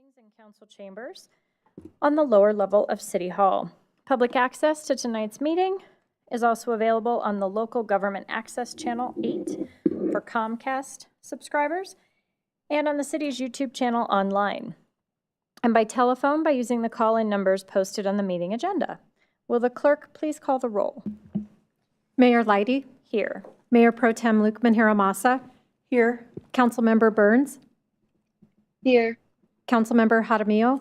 meetings in council chambers on the lower level of City Hall. Public access to tonight's meeting is also available on the local government access channel 8 for Comcast subscribers and on the city's YouTube channel online, and by telephone by using the call-in numbers posted on the meeting agenda. Will the clerk please call the roll? Mayor Leidy. Here. Mayor Pro Tem Lukman Hiramasa. Here. Councilmember Burns. Here. Councilmember Jaramillo.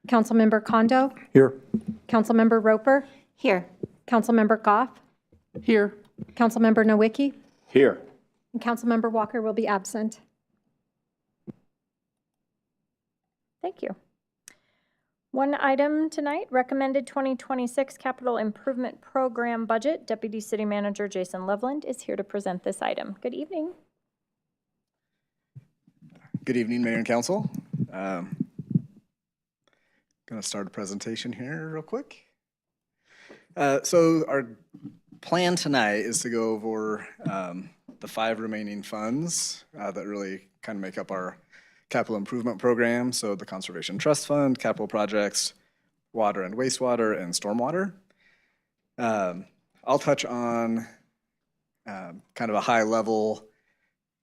Councilmember Kondo. Here. Councilmember Roper. Here. Councilmember Goff. Here. Councilmember Nowicki. Here. And Councilmember Walker will be absent. Thank you. One item tonight, recommended 2026 Capital Improvement Program budget. Deputy City Manager Jason Loveland is here to present this item. Good evening. Good evening, Mayor and Council. Going to start a presentation here real quick. So our plan tonight is to go over the 5 remaining funds that really kind of make up our capital improvement program. So the Conservation Trust Fund, capital projects, water and wastewater, and stormwater. I'll touch on kind of a high level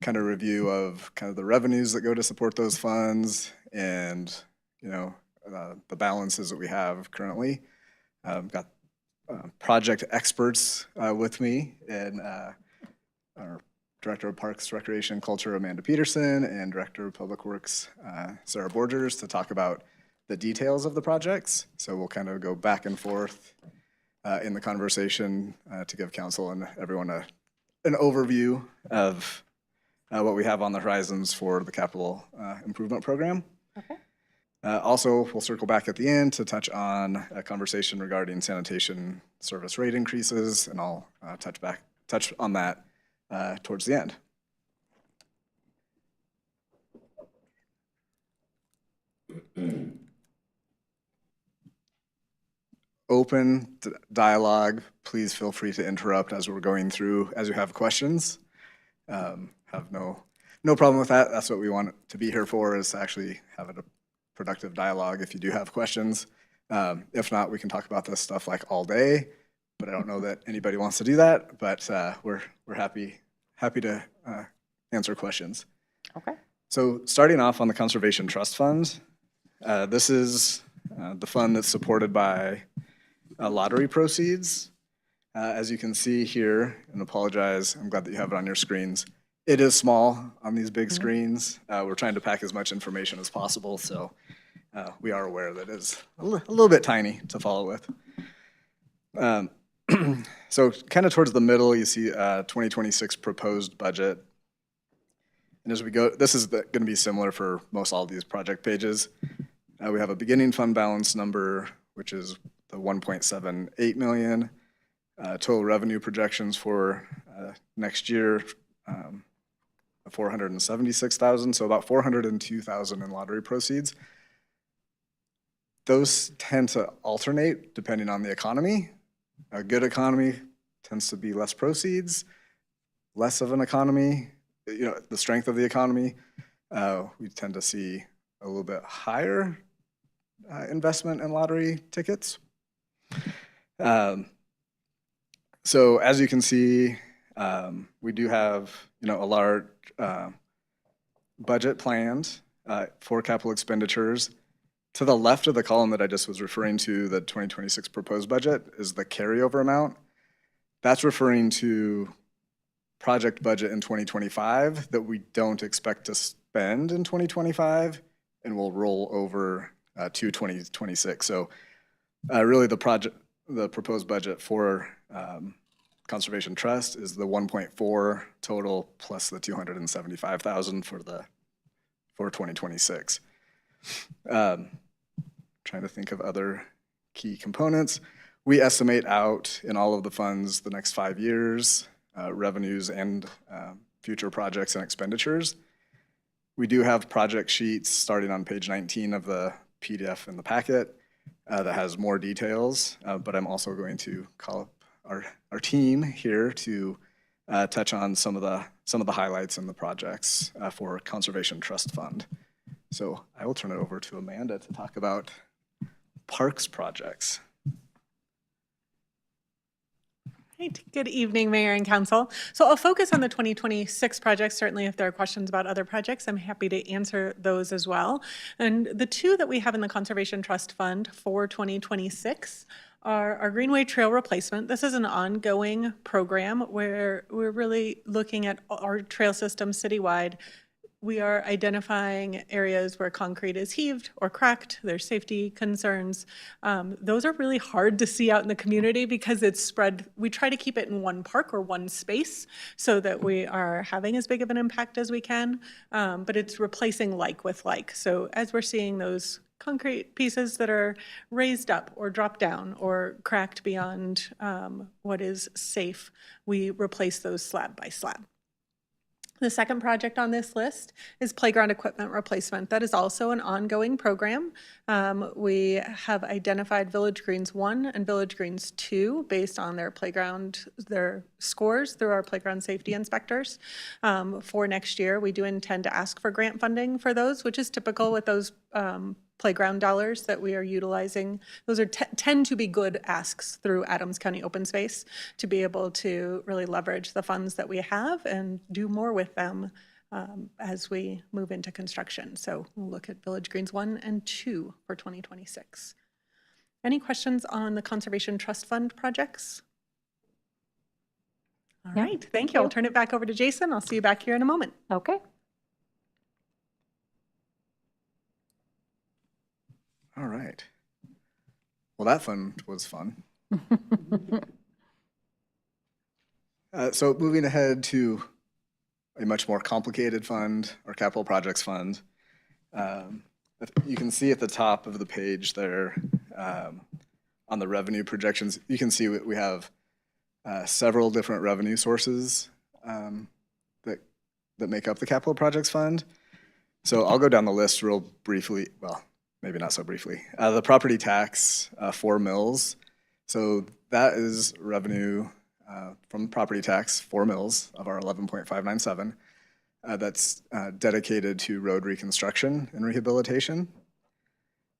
kind of review of kind of the revenues that go to support those funds and, the balances that we have currently. Got project experts with me, and our Director of Parks, Recreation, Culture, Amanda Peterson, and Director of Public Works, Sarah Borgers, to talk about the details of the projects. So we'll kind of go back and forth in the conversation to give council and everyone an overview of what we have on the horizons for the capital improvement program. Okay. Also, we'll circle back at the end to touch on a conversation regarding sanitation service rate increases, and I'll touch on that towards the end. Open dialogue. Please feel free to interrupt as we're going through, as you have questions. Have no problem with that. That's what we want to be here for, is to actually have a productive dialogue if you do have questions. If not, we can talk about this stuff like all day, but I don't know that anybody wants to do that, but we're happy to answer questions. Okay. So starting off on the Conservation Trust Fund, this is the fund that's supported by lottery proceeds. As you can see here, and apologize, I'm glad that you have it on your screens. It is small on these big screens. We're trying to pack as much information as possible, so we are aware that it's a little bit tiny to follow with. So kind of towards the middle, you see 2026 proposed budget. And as we go, this is going to be similar for most all of these project pages. We have a beginning fund balance number, which is the 1.78 million. Total revenue projections for next year, 476,000, so about 402,000 in lottery proceeds. Those tend to alternate depending on the economy. A good economy tends to be less proceeds. Less of an economy, the strength of the economy, we tend to see a little bit higher investment in lottery tickets. So as you can see, we do have a large budget planned for capital expenditures. To the left of the column that I just was referring to, the 2026 proposed budget, is the carryover amount. That's referring to project budget in 2025 that we don't expect to spend in 2025 and will roll over to 2026. So really the proposed budget for Conservation Trust is the 1.4 total plus the 275,000 for 2026. Trying to think of other key components. We estimate out in all of the funds the next 5 years, revenues and future projects and expenditures. We do have project sheets starting on page 19 of the PDF in the packet that has more details, but I'm also going to call up our team here to touch on some of the highlights in the projects for Conservation Trust Fund. So I will turn it over to Amanda to talk about parks projects. Right. Good evening, Mayor and Council. So I'll focus on the 2026 projects. Certainly, if there are questions about other projects, I'm happy to answer those as well. And the two that we have in the Conservation Trust Fund for 2026 are our Greenway Trail Replacement. This is an ongoing program where we're really looking at our trail system citywide. We are identifying areas where concrete is heaved or cracked. There's safety concerns. Those are really hard to see out in the community because it's spread. We try to keep it in one park or one space so that we are having as big of an impact as we can, but it's replacing like with like. So as we're seeing those concrete pieces that are raised up or dropped down or cracked beyond what is safe, we replace those slab by slab. The second project on this list is playground equipment replacement. That is also an ongoing program. We have identified Village Greens 1 and Village Greens 2 based on their scores through our playground safety inspectors. For next year, we do intend to ask for grant funding for those, which is typical with those playground dollars that we are utilizing. Those are tend to be good asks through Adams County Open Space to be able to really leverage the funds that we have and do more with them as we move into construction. So we'll look at Village Greens 1 and 2 for 2026. Any questions on the Conservation Trust Fund projects? All right, thank you. I'll turn it back over to Jason. I'll see you back here in a moment. Okay. All right. Well, that fund was fun. So moving ahead to a much more complicated fund, our capital projects fund. You can see at the top of the page there on the revenue projections, you can see we have several different revenue sources that make up the capital projects fund. So I'll go down the list real briefly. Well, maybe not so briefly. The property tax, 4 mills. So that is revenue from property tax, 4 mills of our 11.597. That's dedicated to road reconstruction and rehabilitation.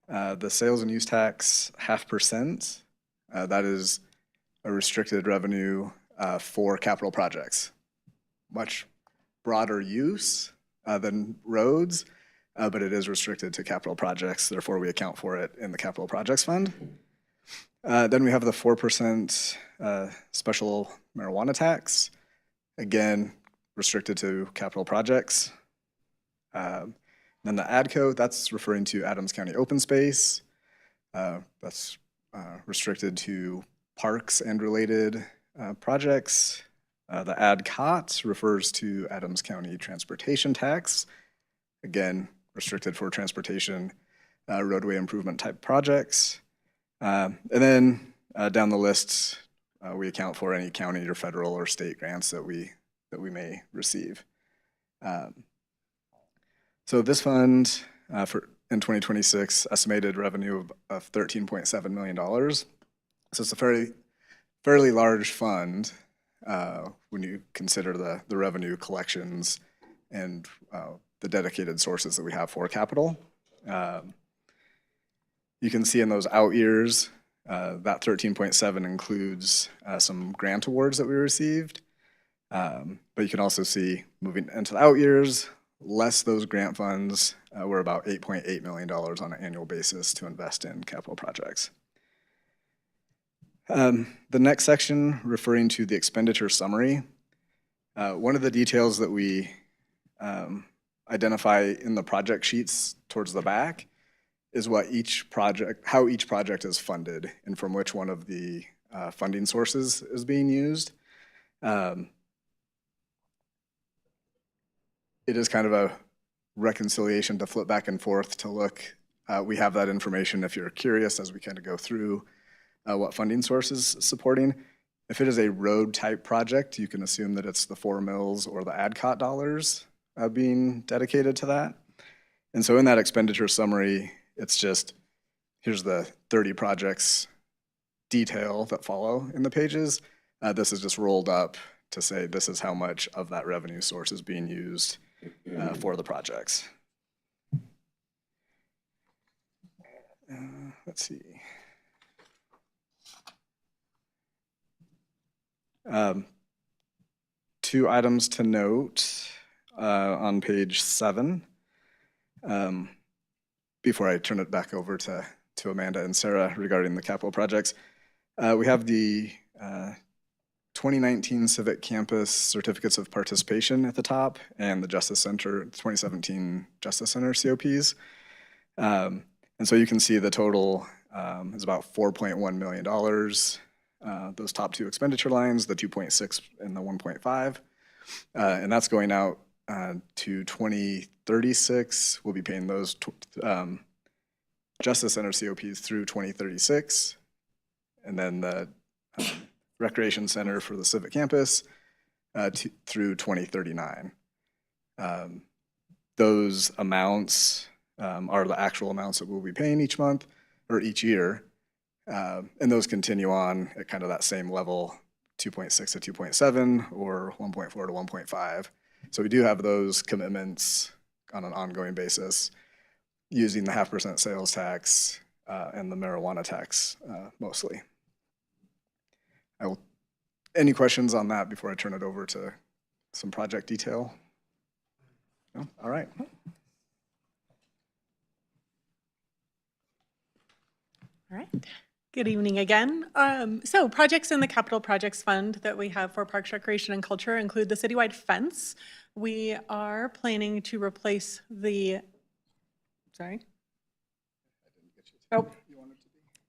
The sales and use tax, 0.5%. That is a restricted revenue for capital projects. Much broader use than roads. But it is restricted to capital projects, therefore we account for it in the capital projects fund. Then we have the 4% special marijuana tax, again, restricted to capital projects. Then the ADCO, that's referring to Adams County Open Space. That's restricted to parks and related projects. The ADCOT refers to Adams County Transportation Tax, again, restricted for transportation, roadway improvement type projects. And then down the list, we account for any county or federal or state grants that we may receive. So this fund in 2026 estimated revenue of $13.7 million. So it's a fairly large fund when you consider the revenue collections and the dedicated sources that we have for capital. You can see in those out years, that 13.7 includes some grant awards that we received. But you can also see moving into the out years, less those grant funds, we're about $8.8 million on an annual basis to invest in capital projects. The next section referring to the expenditure summary. One of the details that we identify in the project sheets towards the back is how each project is funded and from which one of the funding sources is being used. It is kind of a reconciliation to flip back and forth to look. We have that information if you're curious as we kind of go through what funding source is supporting. If it is a road type project, you can assume that it's the 4 mills or the ADCOT dollars being dedicated to that. And so in that expenditure summary, it's just, here's the 30 projects detail that follow in the pages. This is just rolled up to say this is how much of that revenue source is being used for the projects. Let's see. Two items to note on page 7. Before I turn it back over to Amanda and Sarah regarding the capital projects, we have the 2019 Civic Campus Certificates of Participation at the top and the Justice Center, 2017 Justice Center COPs. And so you can see the total is about $4.1 million. Those top two expenditure lines, the 2.6 and the 1.5. And that's going out to 2036. We'll be paying those Justice Center COPs through 2036. And then the Recreation Center for the Civic Campus through 2039. Those amounts are the actual amounts that we'll be paying each month or each year. And those continue on at kind of that same level, 2.6 to 2.7 or 1.4 to 1.5. So we do have those commitments on an ongoing basis using the 0.5% sales tax and the marijuana tax mostly. Any questions on that before I turn it over to some project detail? No? All right. All right. Good evening again. So projects in the Capital Projects Fund that we have for Parks, Recreation, and Culture include the citywide fence. We are planning to replace the, sorry. Oh,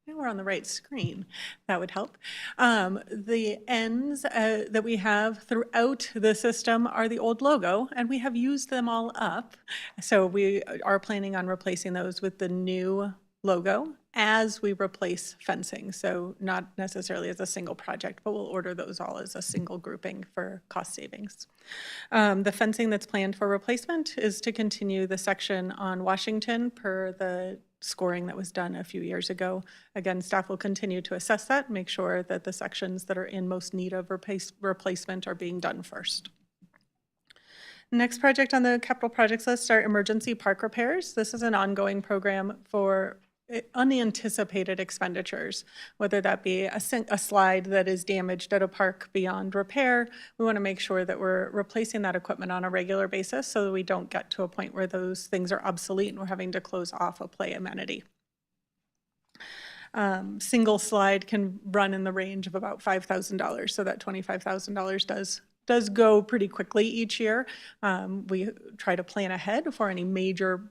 now we're on the right screen. That would help. The ends that we have throughout the system are the old logo, and we have used them all up. So we are planning on replacing those with the new logo as we replace fencing. So not necessarily as a single project, but we'll order those all as a single grouping for cost savings. The fencing that's planned for replacement is to continue the section on Washington per the scoring that was done a few years ago. Again, staff will continue to assess that, make sure that the sections that are in most need of replacement are being done first. Next project on the capital projects list are emergency park repairs. This is an ongoing program for unanticipated expenditures, whether that be a slide that is damaged at a park beyond repair. We want to make sure that we're replacing that equipment on a regular basis so that we don't get to a point where those things are obsolete and we're having to close off a play amenity. Single slide can run in the range of about $5,000, so that $25,000 does go pretty quickly each year. We try to plan ahead for any major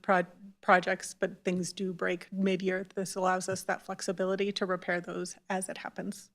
projects, but things do break mid-year. This allows us that flexibility to repair those as it happens.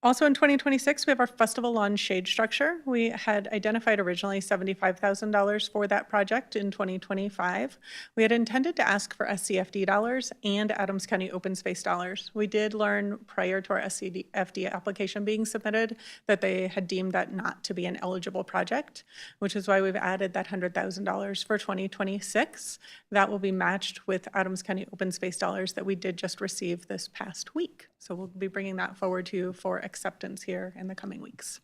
Also in 2026, we have our festival lawn shade structure. We had identified originally $75,000 for that project in 2025. We had intended to ask for SCFD dollars and Adams County open space dollars. We did learn prior to our SCFD application being submitted that they had deemed that not to be an eligible project, which is why we've added that $100,000 for 2026. That will be matched with Adams County open space dollars that we did just receive this past week. So we'll be bringing that forward to you for acceptance here in the coming weeks.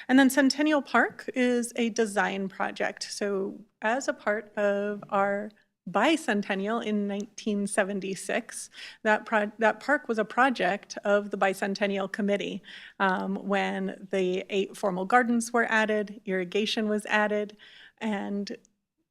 And then Centennial Park is a design project. So as a part of our bicentennial in 1976, that park was a project of the Bicentennial Committee when the 8 formal gardens were added, irrigation was added, and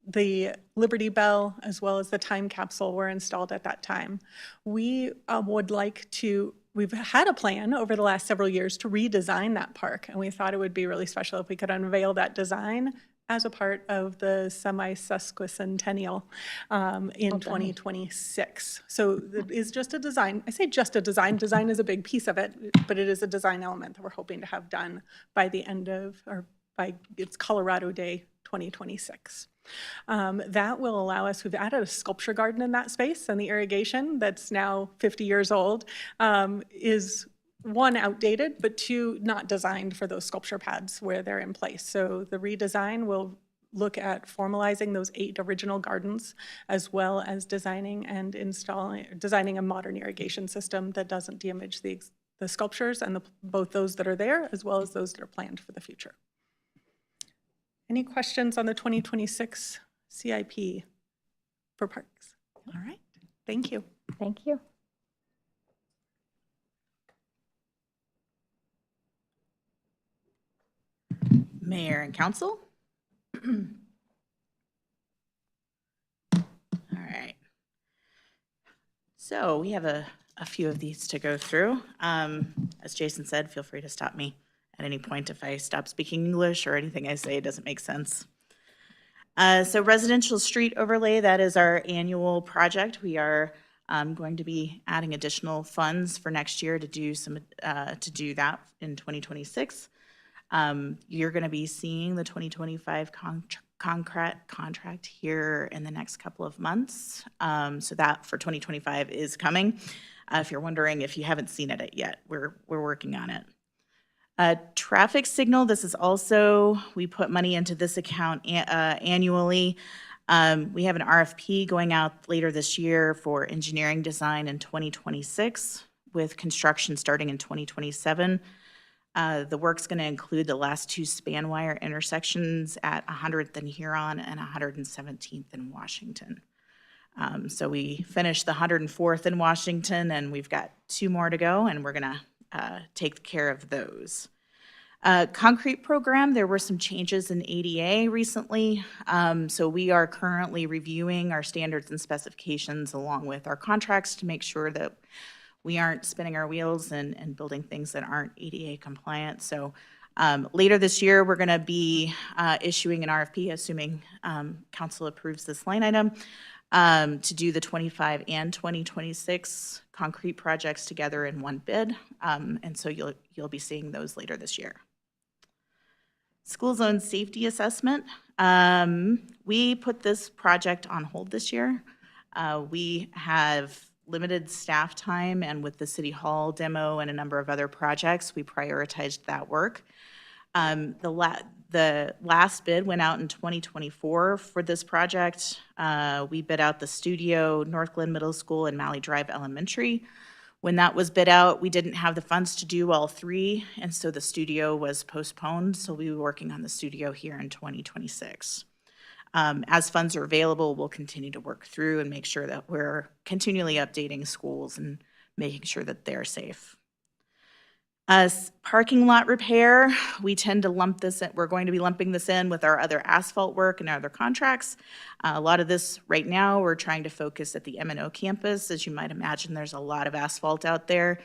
the Liberty Bell as well as the time capsule were installed at that time. We would like to, we've had a plan over the last several years to redesign that park, and we thought it would be really special if we could unveil that design as a part of the semi-sesquicentennial in 2026. So it is just a design. I say just a design. Design is a big piece of it, but it is a design element that we're hoping to have done by the end of, or by it's Colorado Day 2026. That will allow us, we've added a sculpture garden in that space, and the irrigation that's now 50 years old is 1, outdated, but 2, not designed for those sculpture pads where they're in place. So the redesign will look at formalizing those 8 original gardens, as well as designing a modern irrigation system that doesn't damage the sculptures and both those that are there, as well as those that are planned for the future. Any questions on the 2026 CIP for parks? All right, thank you. Thank you. Mayor and council. All right. So we have a few of these to go through. As Jason said, feel free to stop me at any point if I stop speaking English or anything I say doesn't make sense. So residential street overlay, that is our annual project. We are going to be adding additional funds for next year to do that in 2026. You're going to be seeing the 2025 contract here in the next couple of months. So that for 2025 is coming. If you're wondering if you haven't seen it yet, we're working on it. Traffic signal, this is also, we put money into this account annually. We have an RFP going out later this year for engineering design in 2026 with construction starting in 2027. The work's going to include the last two span wire intersections at 100th and Huron and 117th in Washington. So we finished the 104th in Washington, and we've got two more to go, and we're going to take care of those. Concrete program, there were some changes in ADA recently. So we are currently reviewing our standards and specifications along with our contracts to make sure that we aren't spinning our wheels and building things that aren't ADA compliant. So later this year, we're going to be issuing an RFP, assuming council approves this line item, to do the 25 and 2026 concrete projects together in one bid. And so you'll be seeing those later this year. School zone safety assessment. We put this project on hold this year. We have limited staff time, and with the City Hall demo and a number of other projects, we prioritized that work. The last bid went out in 2024 for this project. We bid out the studio, Northglenn Middle School, and Malley Drive Elementary. When that was bid out, we didn't have the funds to do all three, and so the studio was postponed, so we'll be working on the studio here in 2026. As funds are available, we'll continue to work through and make sure that we're continually updating schools and making sure that they're safe. Parking lot repair, we tend to lump this in, we're going to be lumping this in with our other asphalt work and our other contracts. A lot of this right now, we're trying to focus at the M&O campus. As you might imagine, there's a lot of asphalt out there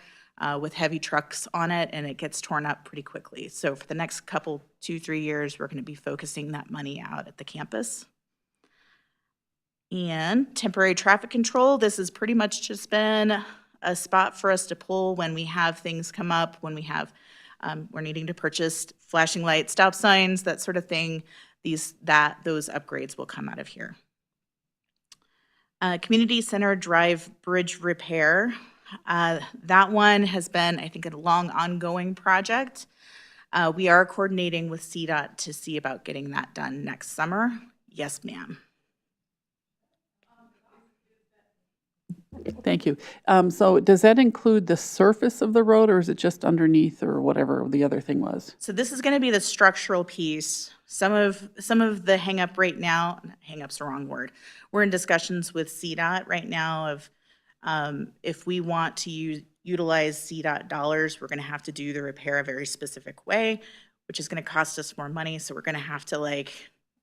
with heavy trucks on it, and it gets torn up pretty quickly. So for the next couple, 2-3 years, we're going to be focusing that money out at the campus. And temporary traffic control, this has pretty much just been a spot for us to pull when we have things come up, when we have, we're needing to purchase flashing lights, stop signs, that sort of thing. Those upgrades will come out of here. Community Center Drive Bridge repair. That one has been, I think, a long ongoing project. We are coordinating with CDOT to see about getting that done next summer. Yes, ma'am. Thank you. So does that include the surface of the road, or is it just underneath, or whatever the other thing was? So this is going to be the structural piece. Some of the hang-up right now, hang-up's the wrong word. We're in discussions with CDOT right now of if we want to utilize CDOT dollars, we're going to have to do the repair a very specific way, which is going to cost us more money. So we're going to have to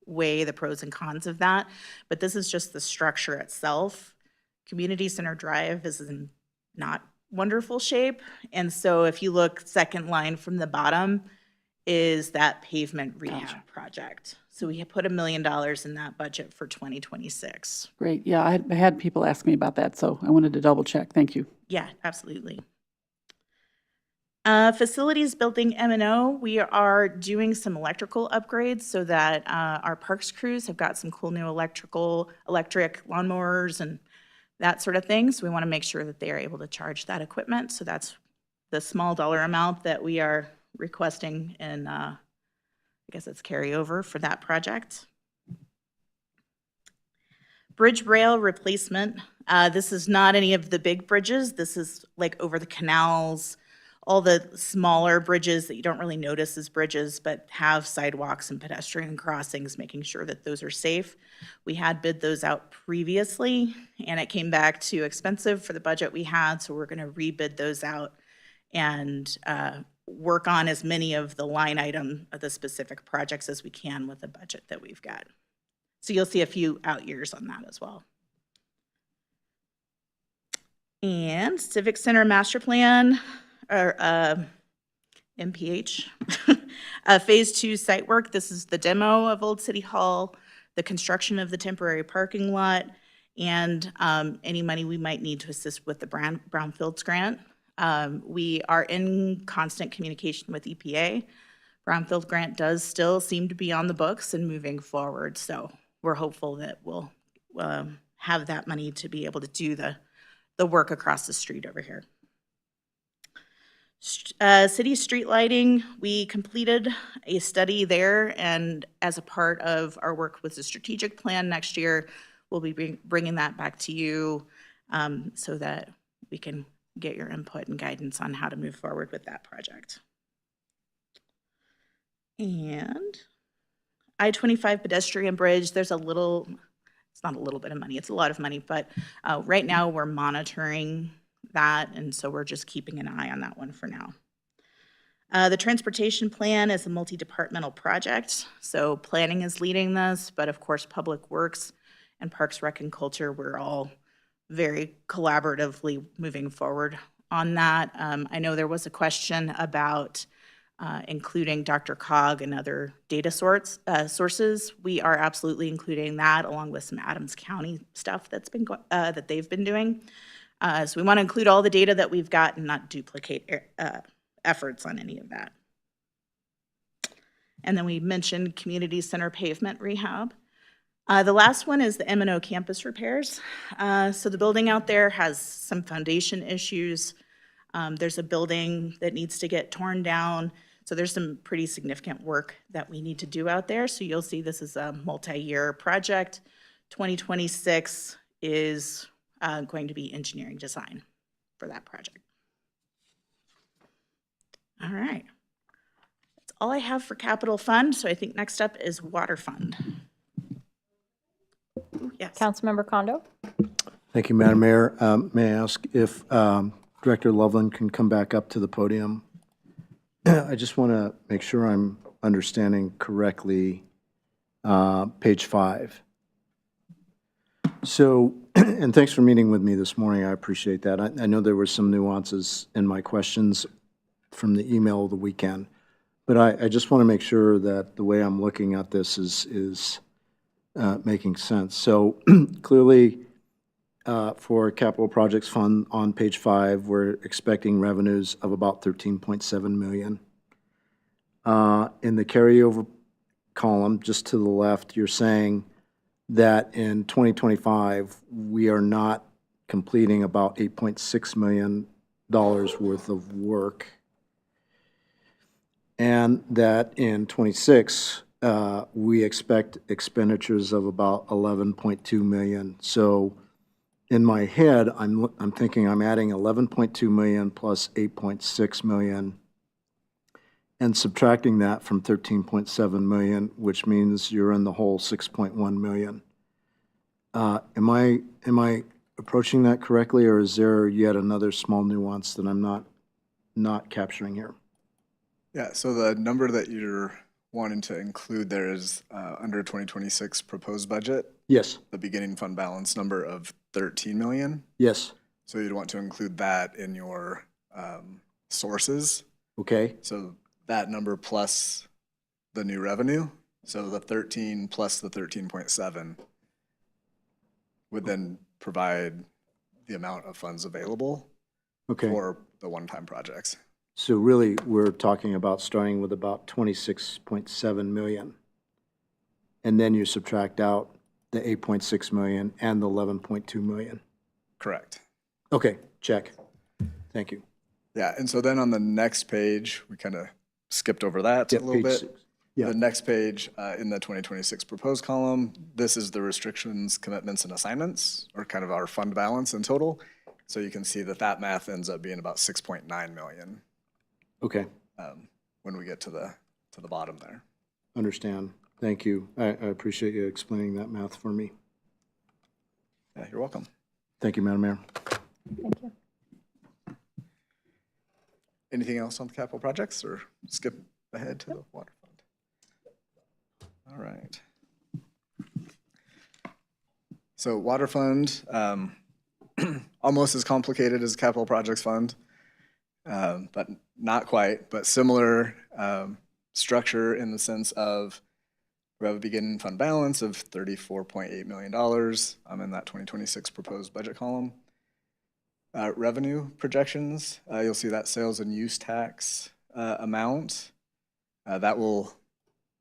weigh the pros and cons of that. But this is just the structure itself. Community Center Drive is in not wonderful shape. And so if you look, second line from the bottom is that pavement rehab project. So we put $1 million in that budget for 2026. Great. Yeah, I had people ask me about that, so I wanted to double check. Thank you. Yeah, absolutely. Facilities building M&O, we are doing some electrical upgrades so that our parks crews have got some cool new electric lawnmowers and that sort of thing. So we want to make sure that they are able to charge that equipment. So that's the small dollar amount that we are requesting in, I guess it's carryover for that project. Bridge rail replacement. This is not any of the big bridges. This is over the canals, all the smaller bridges that you don't really notice as bridges, but have sidewalks and pedestrian crossings, making sure that those are safe. We had bid those out previously, and it came back too expensive for the budget we had, so we're gonna rebid those out and work on as many of the line item of the specific projects as we can with the budget that we've got. So you'll see a few out years on that as well. And Civic Center Master Plan, or MPH, Phase 2 site work. This is the demo of Old City Hall, the construction of the temporary parking lot, and any money we might need to assist with the Brownfields grant. We are in constant communication with EPA. Brownfield grant does still seem to be on the books and moving forward, so we're hopeful that we'll have that money to be able to do the work across the street over here. City street lighting, we completed a study there, and as a part of our work with the strategic plan next year, we'll be bringing that back to you so that we can get your input and guidance on how to move forward with that project. And I-25 pedestrian bridge, there's a little, it's not a little bit of money, it's a lot of money, but right now we're monitoring that, and so we're just keeping an eye on that one for now. The transportation plan is a multi-departmental project, so planning is leading this, but of course Public Works and Parks, Rec, and Culture, we're all very collaboratively moving forward on that. I know there was a question about including DRCOG and other data sources. We are absolutely including that along with some Adams County stuff that's been that they've been doing. So we want to include all the data that we've got and not duplicate efforts on any of that. And then we mentioned community center pavement rehab. The last one is the M&O campus repairs. So the building out there has some foundation issues. There's a building that needs to get torn down. So there's some pretty significant work that we need to do out there. So you'll see this is a multi-year project. 2026 is going to be engineering design for that project. All right. That's all I have for capital fund. So I think next up is water fund. Ooh, yes. Councilmember Kondo? Thank you, Madam Mayor. May I ask if Director Loveland can come back up to the podium? I just want to make sure I'm understanding correctly page 5. So, and thanks for meeting with me this morning. I appreciate that. I know there were some nuances in my questions from the email of the weekend, but I just want to make sure that the way I'm looking at this is making sense. So clearly, for Capital Projects Fund on page 5, we're expecting revenues of about $13.7 million. In the carryover column, just to the left, you're saying that in 2025, we are not completing about $8.6 million worth of work, and that in 26, we expect expenditures of about $11.2 million. So in my head, I'm thinking I'm adding $11.2 million plus $8.6 million and subtracting that from $13.7 million, which means you're in the whole $6.1 million. Am I approaching that correctly, or is there yet another small nuance that I'm not capturing here? Yeah, so the number that you're wanting to include there is under 2026 proposed budget, Yes, the beginning fund balance number of 13 million. yes, So you'd want to include that in your sources. okay, So that number plus the new revenue. So the 13 plus the 13.7 would then provide the amount of funds available okay. for the one-time projects. So really, we're talking about starting with about 26.7 million. And then you subtract out the 8.6 million and the 11.2 million. Correct. Okay, check. Thank you. Yeah, and so then on the next page, we kind of skipped over that Yeah, a little page bit. 6. Yeah. The next page in the 2026 proposed column, this is the restrictions, commitments, and assignments, or kind of our fund balance in total. So you can see that that math ends up being about 6.9 million. Okay, when we get to the bottom there. understand. Thank you. I appreciate you explaining that math for me. Yeah, you're welcome. Thank you, Madam Mayor. Thank you. Anything else on the capital projects, or skip ahead to the water fund? All right. So water fund, almost as complicated as capital projects fund, but not quite, but similar structure in the sense of we have a beginning fund balance of $34.8 million. I'm in that 2026 proposed budget column. Revenue projections, you'll see that sales and use tax amount. That will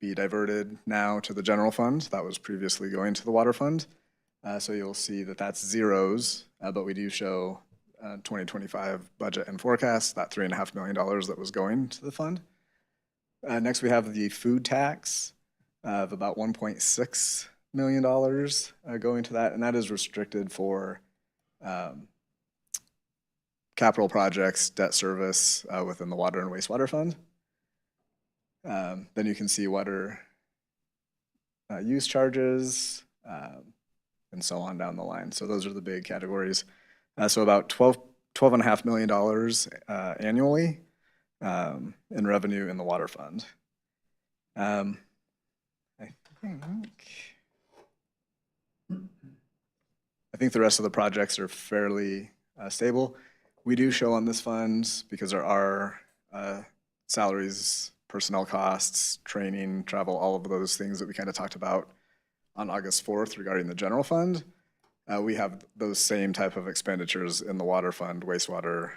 be diverted now to the general fund. That was previously going to the water fund. So you'll see that that's zeros, but we do show 2025 budget and forecast, that $3.5 million that was going to the fund. Next, we have the food tax of about $1.6 million going to that, and that is restricted for capital projects, debt service within the water and wastewater fund. Then you can see water use charges and so on down the line. So those are the big categories. So about $12.5 million annually in revenue in the water fund. I think the rest of the projects are fairly stable. We do show on this fund, because there are salaries, personnel costs, training, travel, all of those things that we kind of talked about on August 4th regarding the general fund. We have those same type of expenditures in the water fund, wastewater,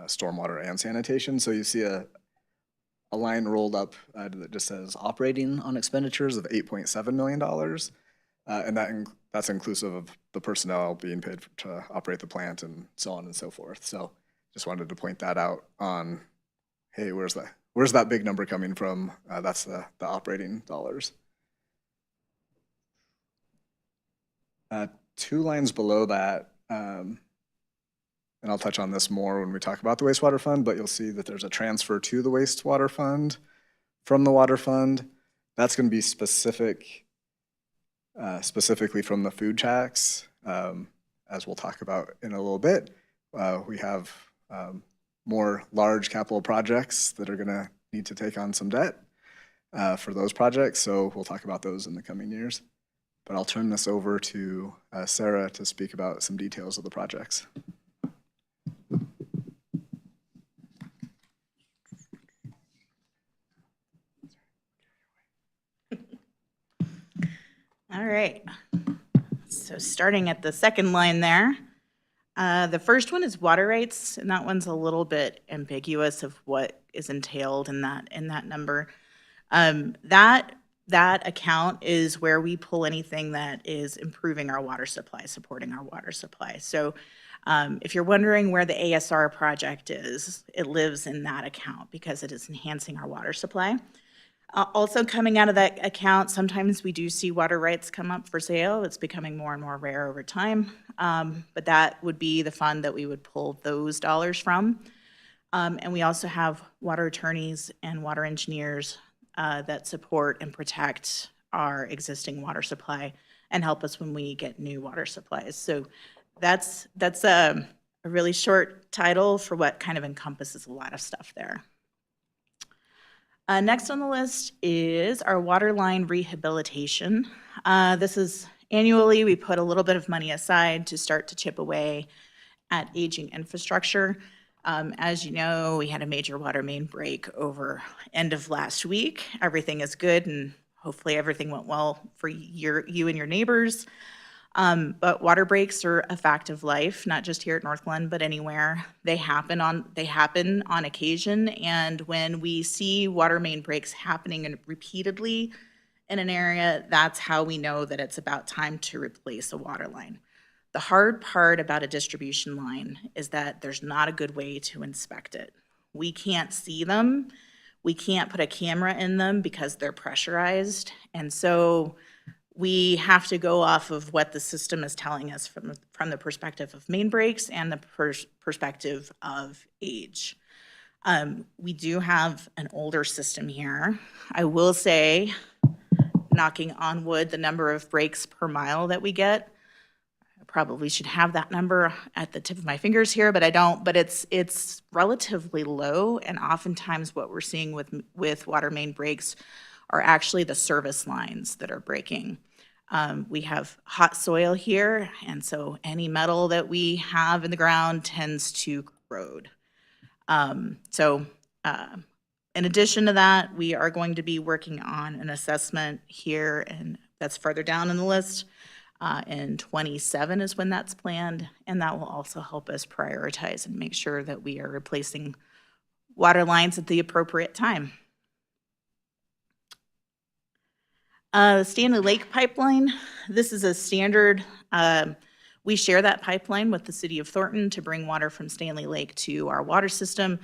stormwater, and sanitation. So you see a line rolled up that just says operating on expenditures of $8.7 million. And that's inclusive of the personnel being paid to operate the plant and so on and so forth. So just wanted to point that out on, hey, where's that big number coming from? That's the operating dollars. Two lines below that, and I'll touch on this more when we talk about the wastewater fund, but you'll see that there's a transfer to the wastewater fund from the water fund. That's going to be specifically from the food tax, as we'll talk about in a little bit. We have more large capital projects that are going to need to take on some debt for those projects, so we'll talk about those in the coming years. But I'll turn this over to Sarah to speak about some details of the projects. All right. So starting at the second line there, the first one is water rights, and that one's a little bit ambiguous of what is entailed in that number. That account is where we pull anything that is improving our water supply, supporting our water supply. So if you're wondering where the ASR project is, it lives in that account because it is enhancing our water supply. Also coming out of that account, sometimes we do see water rights come up for sale. It's becoming more and more rare over time. But that would be the fund that we would pull those dollars from. And we also have water attorneys and water engineers that support and protect our existing water supply and help us when we get new water supplies. So that's a really short title for what kind of encompasses a lot of stuff there. Next on the list is our water line rehabilitation. This is annually, we put a little bit of money aside to start to chip away at aging infrastructure. As you know, we had a major water main break over end of last week. Everything is good and hopefully everything went well for you and your neighbors. But water breaks are a fact of life, not just here at Northglenn, but anywhere. They happen on occasion, and when we see water main breaks happening repeatedly in an area, that's how we know that it's about time to replace a water line. The hard part about a distribution line is that there's not a good way to inspect it. We can't see them. We can't put a camera in them because they're pressurized, and so we have to go off of what the system is telling us from the perspective of main breaks and the perspective of age. We do have an older system here. I will say, knocking on wood, the number of breaks per mile that we get, I probably should have that number at the tip of my fingers here, but I don't. But it's relatively low, and oftentimes what we're seeing with water main breaks are actually the service lines that are breaking. We have hot soil here, and so any metal that we have in the ground tends to corrode. In addition to that, we are going to be working on an assessment here, and that's further down in the list. In 27 is when that's planned, and that will also help us prioritize and make sure that we are replacing water lines at the appropriate time. The Stanley Lake pipeline, this is a standard, we share that pipeline with the city of Thornton to bring water from Stanley Lake to our water system.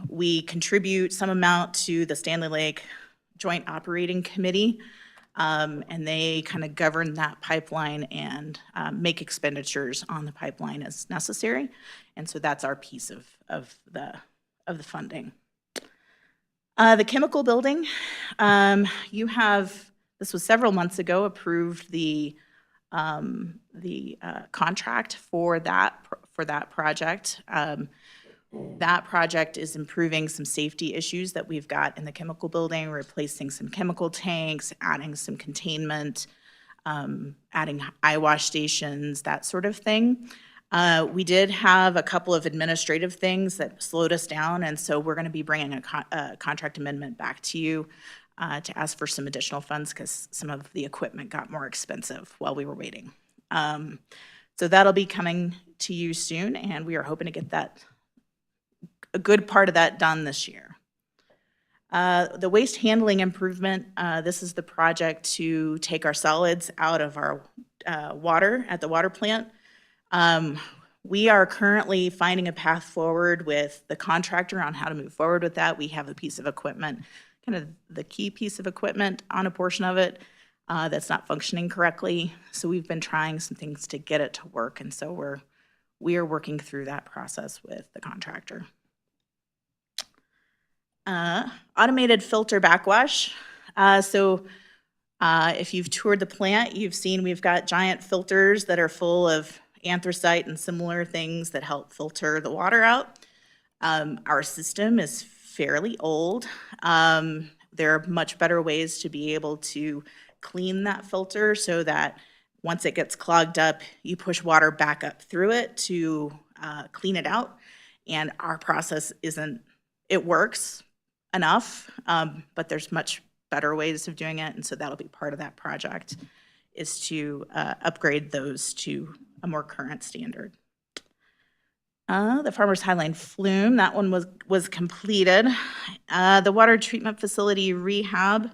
We contribute some amount to the Stanley Lake Joint Operating Committee, and they kind of govern that pipeline and make expenditures on the pipeline as necessary. And so that's our piece of the funding. The chemical building, you have, this was several months ago, approved the contract for that project. That project is improving some safety issues that we've got in the chemical building, replacing some chemical tanks, adding some containment, adding eye wash stations, that sort of thing. We did have a couple of administrative things that slowed us down, and so we're going to be bringing a contract amendment back to you to ask for some additional funds because some of the equipment got more expensive while we were waiting. So that'll be coming to you soon, and we are hoping to get a good part of that done this year. The waste handling improvement, this is the project to take our solids out of our water at the water plant. We are currently finding a path forward with the contractor on how to move forward with that. We have a piece of equipment, kind of the key piece of equipment on a portion of it that's not functioning correctly. So we've been trying some things to get it to work, and so we are working through that process with the contractor. Automated filter backwash. If you've toured the plant, you've seen we've got giant filters that are full of anthracite and similar things that help filter the water out. Our system is fairly old. There are much better ways to be able to clean that filter so that once it gets clogged up, you push water back up through it to clean it out. And our process it works enough, but there's much better ways of doing it. And so that'll be part of that project, is to upgrade those to a more current standard. The Farmers Highline flume, that one was completed. The water treatment facility rehab,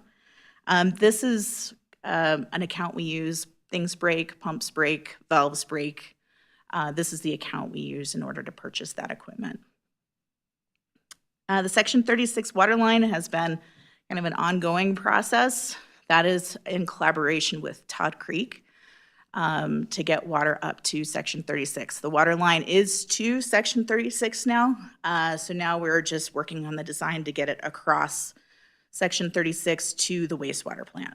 this is an account we use. Things break, pumps break, valves break. This is the account we use in order to purchase that equipment. The Section 36 water line has been kind of an ongoing process. That is in collaboration with Todd Creek to get water up to Section 36. The water line is to Section 36 now, so now we're just working on the design to get it across Section 36 to the wastewater plant.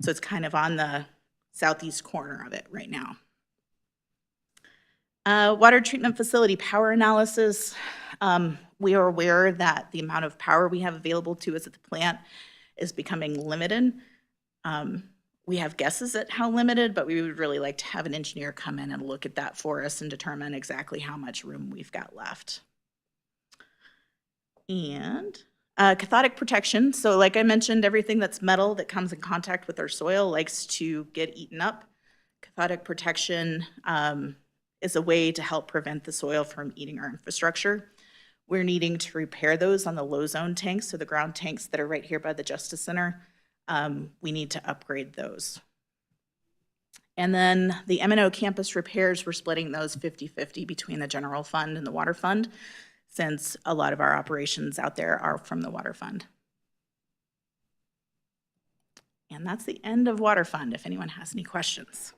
So it's kind of on the southeast corner of it right now. Water treatment facility power analysis. We are aware that the amount of power we have available to us at the plant is becoming limited. We have guesses at how limited, but we would really like to have an engineer come in and look at that for us and determine exactly how much room we've got left. And cathodic protection. So like I mentioned, everything that's metal that comes in contact with our soil likes to get eaten up. Cathodic protection is a way to help prevent the soil from eating our infrastructure. We're needing to repair those on the low zone tanks, so the ground tanks that are right here by the Justice Center. We need to upgrade those. And then the M&O campus repairs, we're splitting those 50-50 between the general fund and the water fund, since a lot of our operations out there are from the water fund. And that's the end of water fund, if anyone has any questions.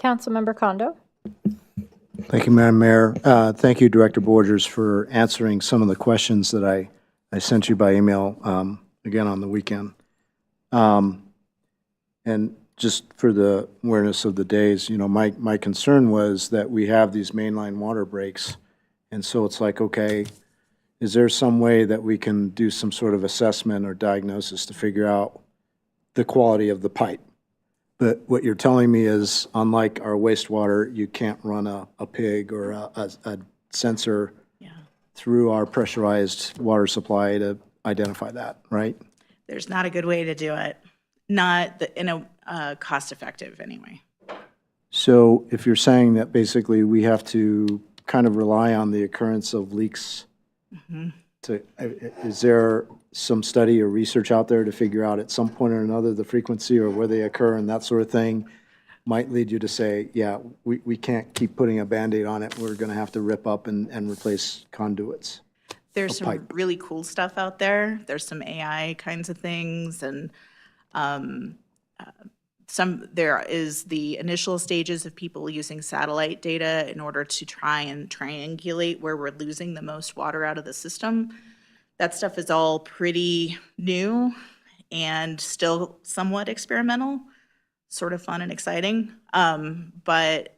Councilmember Kondo? Thank you, Madam Mayor. Thank you, Director Borgers, for answering some of the questions that I sent you by email, again, on the weekend. And just for the awareness of the days, you know, my concern was that we have these mainline water breaks. And so it's like, okay, is there some way that we can do some sort of assessment or diagnosis to figure out the quality of the pipe? But what you're telling me is, unlike our wastewater, you can't run a pig or a sensor Yeah. through our pressurized water supply to identify that, right? There's not a good way to do it, not in a cost-effective anyway. So if you're saying that basically we have to kind of rely on the occurrence of leaks to, is there some study or research out there to figure out at some point or another the frequency or where they occur and that sort of thing might lead you to say, yeah, we can't keep putting a Band-Aid on it, we're going to have to rip up and replace conduits? There's some pipe. really cool stuff out there. There's some AI kinds of things, and there is the initial stages of people using satellite data in order to try and triangulate where we're losing the most water out of the system. That stuff is all pretty new and still somewhat experimental, sort of fun and exciting, but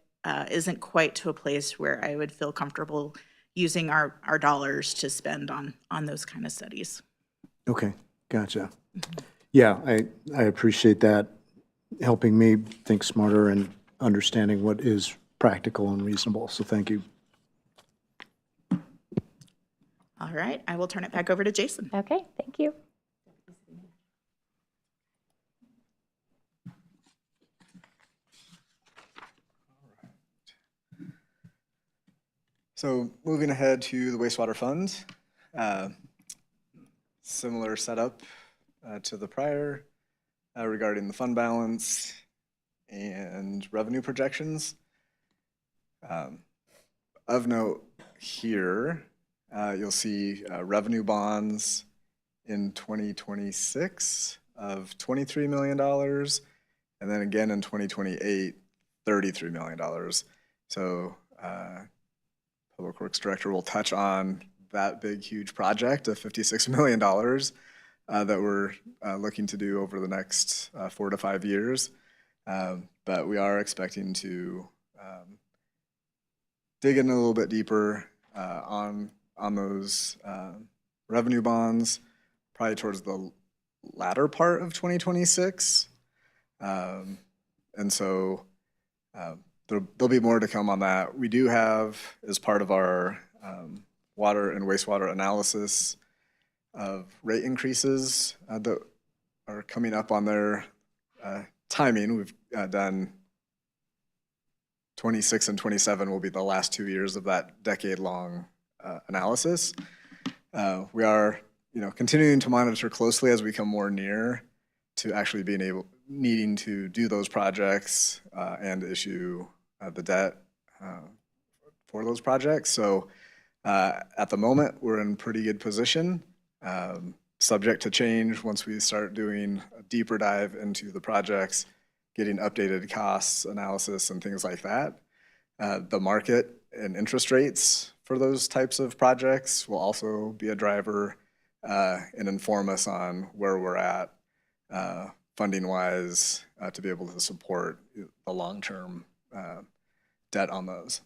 isn't quite to a place where I would feel comfortable using our dollars to spend on those kind of studies. Okay, gotcha. Yeah, I appreciate that, helping me think smarter and understanding what is practical and reasonable, so thank you. All right, I will turn it back over to Jason. Okay, thank you. So moving ahead to the wastewater fund, similar setup to the prior regarding the fund balance and revenue projections. Of note here, you'll see revenue bonds in 2026 of $23 million, and then again in 2028, $33 million. So Public Works Director will touch on that big, huge project of $56 million that we're looking to do over the next 4 to 5 years. But we are expecting to dig in a little bit deeper on those revenue bonds, probably towards the latter part of 2026. And so there'll be more to come on that. We do have, as part of our water and wastewater analysis of rate increases that are coming up on their timing. We've done 26 and 27 will be the last 2 years of that decade-long analysis. We are, continuing to monitor closely as we come more near to actually needing to do those projects and issue the debt for those projects. So at the moment, we're in pretty good position, subject to change once we start doing a deeper dive into the projects, getting updated costs analysis and things like that. The market and interest rates for those types of projects will also be a driver and inform us on where we're at funding-wise to be able to support the long-term debt on those.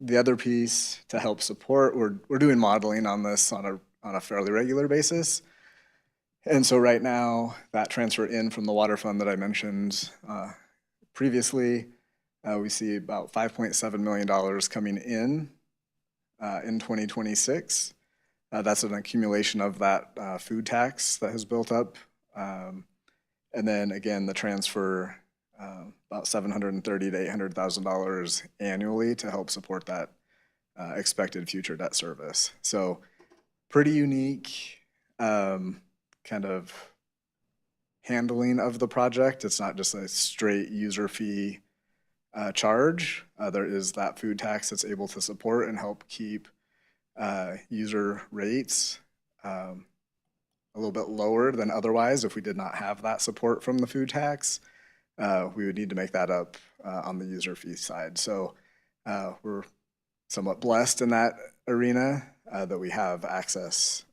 The other piece to help support, we're doing modeling on this on a fairly regular basis. And so right now, that transfer in from the water fund that I mentioned previously, we see about $5.7 million coming in 2026. That's an accumulation of that food tax that has built up. And then again, the transfer about $730,000 to $800,000 annually to help support that expected future debt service. So pretty unique kind of handling of the project. It's not just a straight user fee charge. There is that food tax that's able to support and help keep user rates a little bit lower than otherwise if we did not have that support from the food tax. We would need to make that up on the user fee side. So we're somewhat blessed in that arena that we have access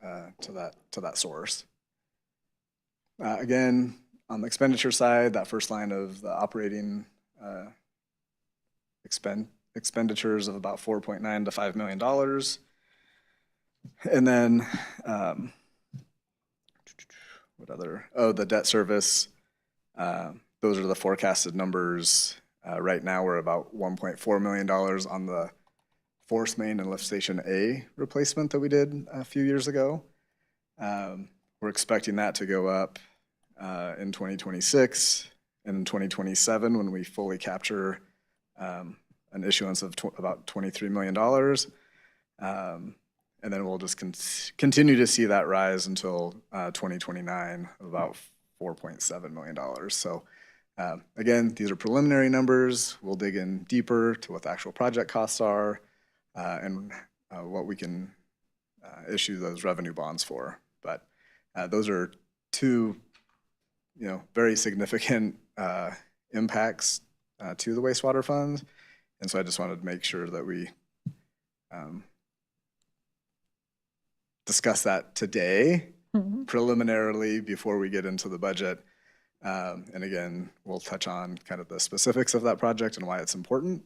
to that source. Again, on the expenditure side, that first line of the operating expenditures of about $4.9 to $5 million. And then what other? Oh, the debt service. Those are the forecasted numbers. Right now, we're about $1.4 million on the force main and lift station A replacement that we did a few years ago. We're expecting that to go up in 2026 and in 2027 when we fully capture an issuance of about $23 million. And then we'll just continue to see that rise until 2029 of about $4.7 million. So again, these are preliminary numbers. We'll dig in deeper to what the actual project costs are and what we can issue those revenue bonds for. But those are two, very significant impacts to the wastewater fund. And so I just wanted to make sure that we discuss that today, preliminarily, before we get into the budget. And again, we'll touch on kind of the specifics of that project and why it's important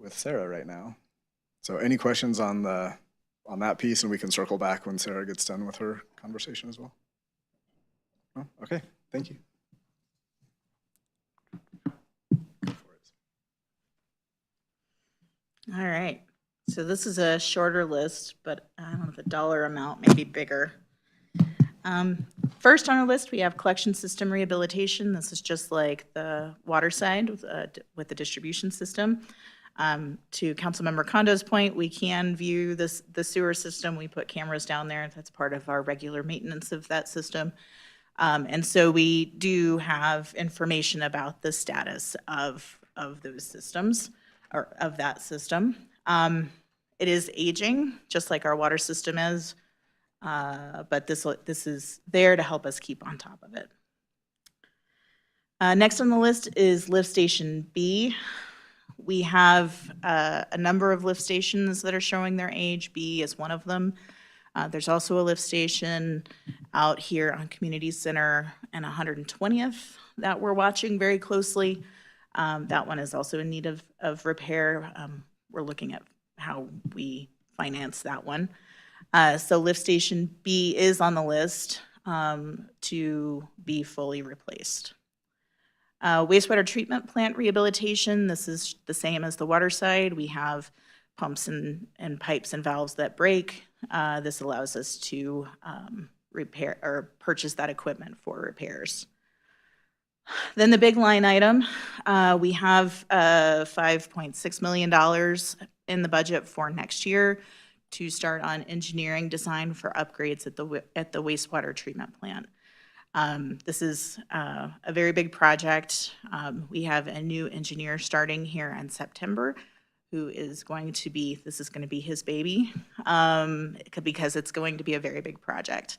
with Sarah right now. So any questions on that piece, and we can circle back when Sarah gets done with her conversation as well. Oh, okay, thank you. Go for it. All right. So this is a shorter list, but I don't know if the dollar amount may be bigger. First on our list, we have collection system rehabilitation. This is just like the water side with the distribution system. To Councilmember Condo's point, we can view the sewer system. We put cameras down there. That's part of our regular maintenance of that system. And so we do have information about the status of those systems, or of that system. It is aging, just like our water system is, but this is there to help us keep on top of it. Next on the list is lift station B. We have a number of lift stations that are showing their age. B is one of them. There's also a lift station out here on Community Center and 120th that we're watching very closely. That one is also in need of repair. We're looking at how we finance that one. So lift station B is on the list to be fully replaced. Wastewater treatment plant rehabilitation, this is the same as the water side. We have pumps and pipes and valves that break. This allows us to repair or purchase that equipment for repairs. Then the big line item, we have $5.6 million in the budget for next year to start on engineering design for upgrades at the wastewater treatment plant. This is a very big project. We have a new engineer starting here in September who is going to be, this is going to be his baby because it's going to be a very big project.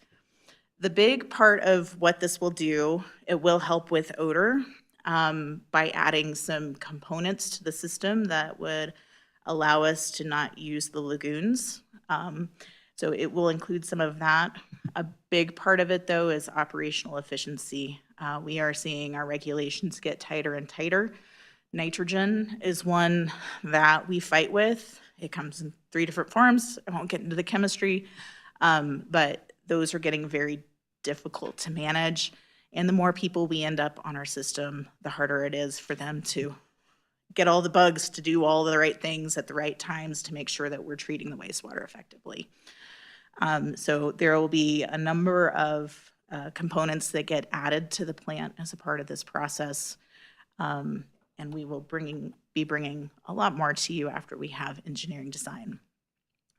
The big part of what this will do, it will help with odor by adding some components to the system that would allow us to not use the lagoons. So it will include some of that. A big part of it, though, is operational efficiency. We are seeing our regulations get tighter and tighter. Nitrogen is one that we fight with. It comes in 3 different forms. I won't get into the chemistry, but those are getting very difficult to manage. And the more people we end up on our system, the harder it is for them to get all the bugs to do all the right things at the right times to make sure that we're treating the wastewater effectively. So there will be a number of components that get added to the plant as a part of this process. And we will be bringing a lot more to you after we have engineering design.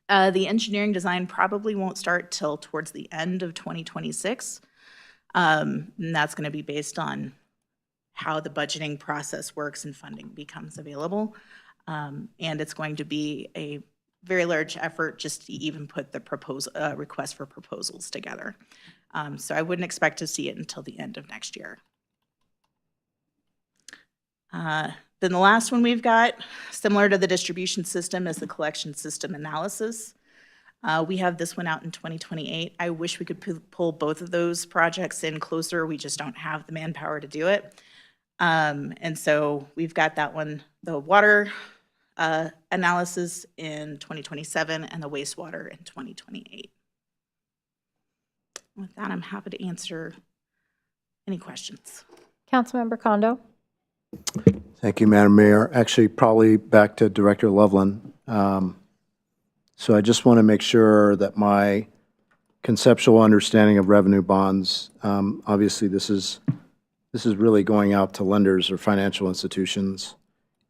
The engineering design probably won't start till towards the end of 2026. And that's going to be based on how the budgeting process works and funding becomes available. And it's going to be a very large effort just to even put the request for proposals together. So I wouldn't expect to see it until the end of next year. Then the last one we've got, similar to the distribution system, is the collection system analysis. We have this one out in 2028. I wish we could pull both of those projects in closer. We just don't have the manpower to do it. And so we've got that one, the water analysis in 2027 and the wastewater in 2028. With that, I'm happy to answer any questions. Councilmember Kondo? Thank you, Madam Mayor. Actually, probably back to Director Loveland. So I just want to make sure that my conceptual understanding of revenue bonds, obviously this is really going out to lenders or financial institutions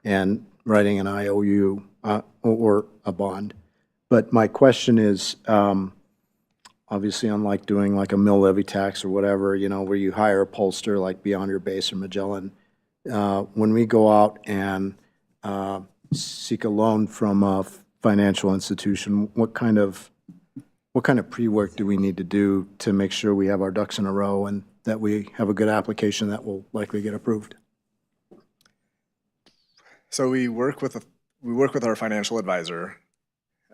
and writing an IOU or a bond. But my question is, obviously unlike doing like a mill levy tax or whatever, you know, where you hire a pollster like Beyond Your Base or Magellan, when we go out and seek a loan from a financial institution, what kind of pre-work do we need to do to make sure we have our ducks in a row and that we have a good application that will likely get approved? So we work with our financial advisor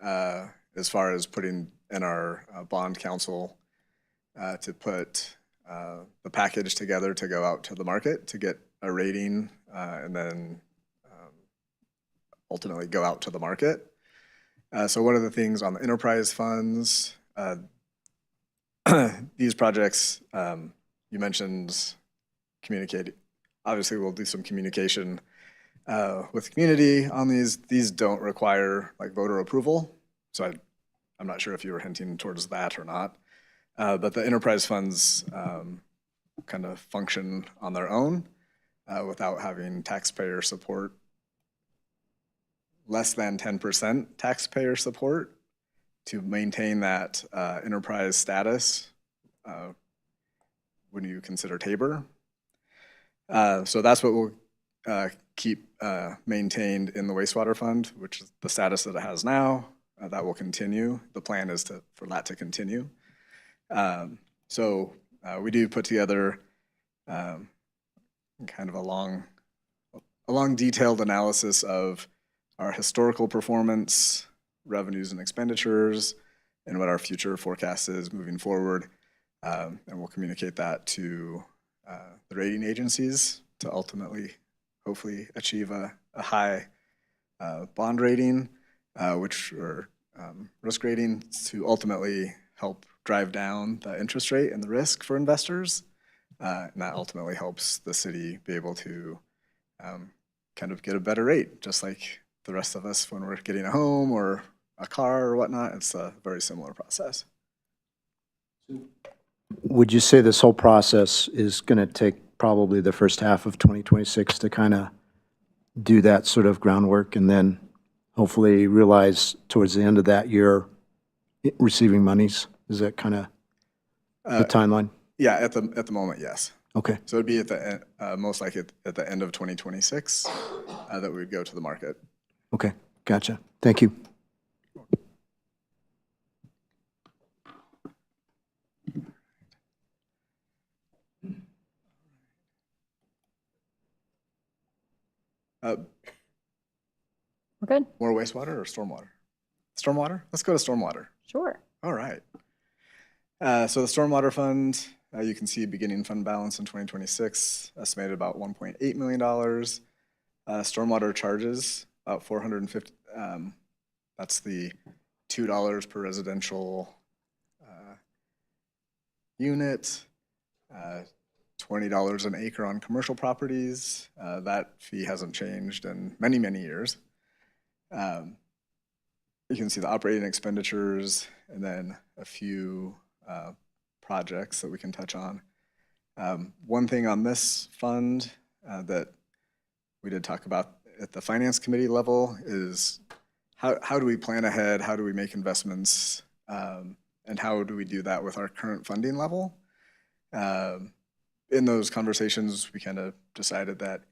as far as putting in our bond counsel to put the package together to go out to the market to get a rating and then ultimately go out to the market. So one of the things on the enterprise funds, these projects, you mentioned communicating. Obviously, we'll do some communication with the community on these. These don't require like voter approval. So I'm not sure if you were hinting towards that or not. But the enterprise funds kind of function on their own without having taxpayer support. Less than 10% taxpayer support to maintain that enterprise status when you consider Tabor. So that's what we'll keep maintained in the wastewater fund, which is the status that it has now. That will continue. The plan is for that to continue. So we do put together kind of a long detailed analysis of our historical performance, revenues and expenditures, and what our future forecast is moving forward. And we'll communicate that to the rating agencies to ultimately, hopefully, achieve a high bond rating, which are risk rating to ultimately help drive down the interest rate and the risk for investors. And that ultimately helps the city be able to kind of get a better rate, just like the rest of us when we're getting a home or a car or whatnot. It's a very similar process. Would you say this whole process is going to take probably the first half of 2026 to kind of do that sort of groundwork and then hopefully realize towards the end of that year receiving monies? Is that kind of the timeline? Yeah, at the moment, yes. Okay. So it'd be at the most likely at the end of 2026 that we'd go to the market. Okay, gotcha. Thank you. We're good? More wastewater or stormwater? Stormwater? Let's go to stormwater. Sure. All right. So the stormwater fund, you can see beginning fund balance in 2026, estimated about $1.8 million. Stormwater charges, about 450. That's the $2 per residential unit, $20 an acre on commercial properties. That fee hasn't changed in many, many years. You can see the operating expenditures and then a few projects that we can touch on. One thing on this fund that we did talk about at the finance committee level is how do we plan ahead? How do we make investments? And how do we do that with our current funding level? In those conversations, we kind of decided that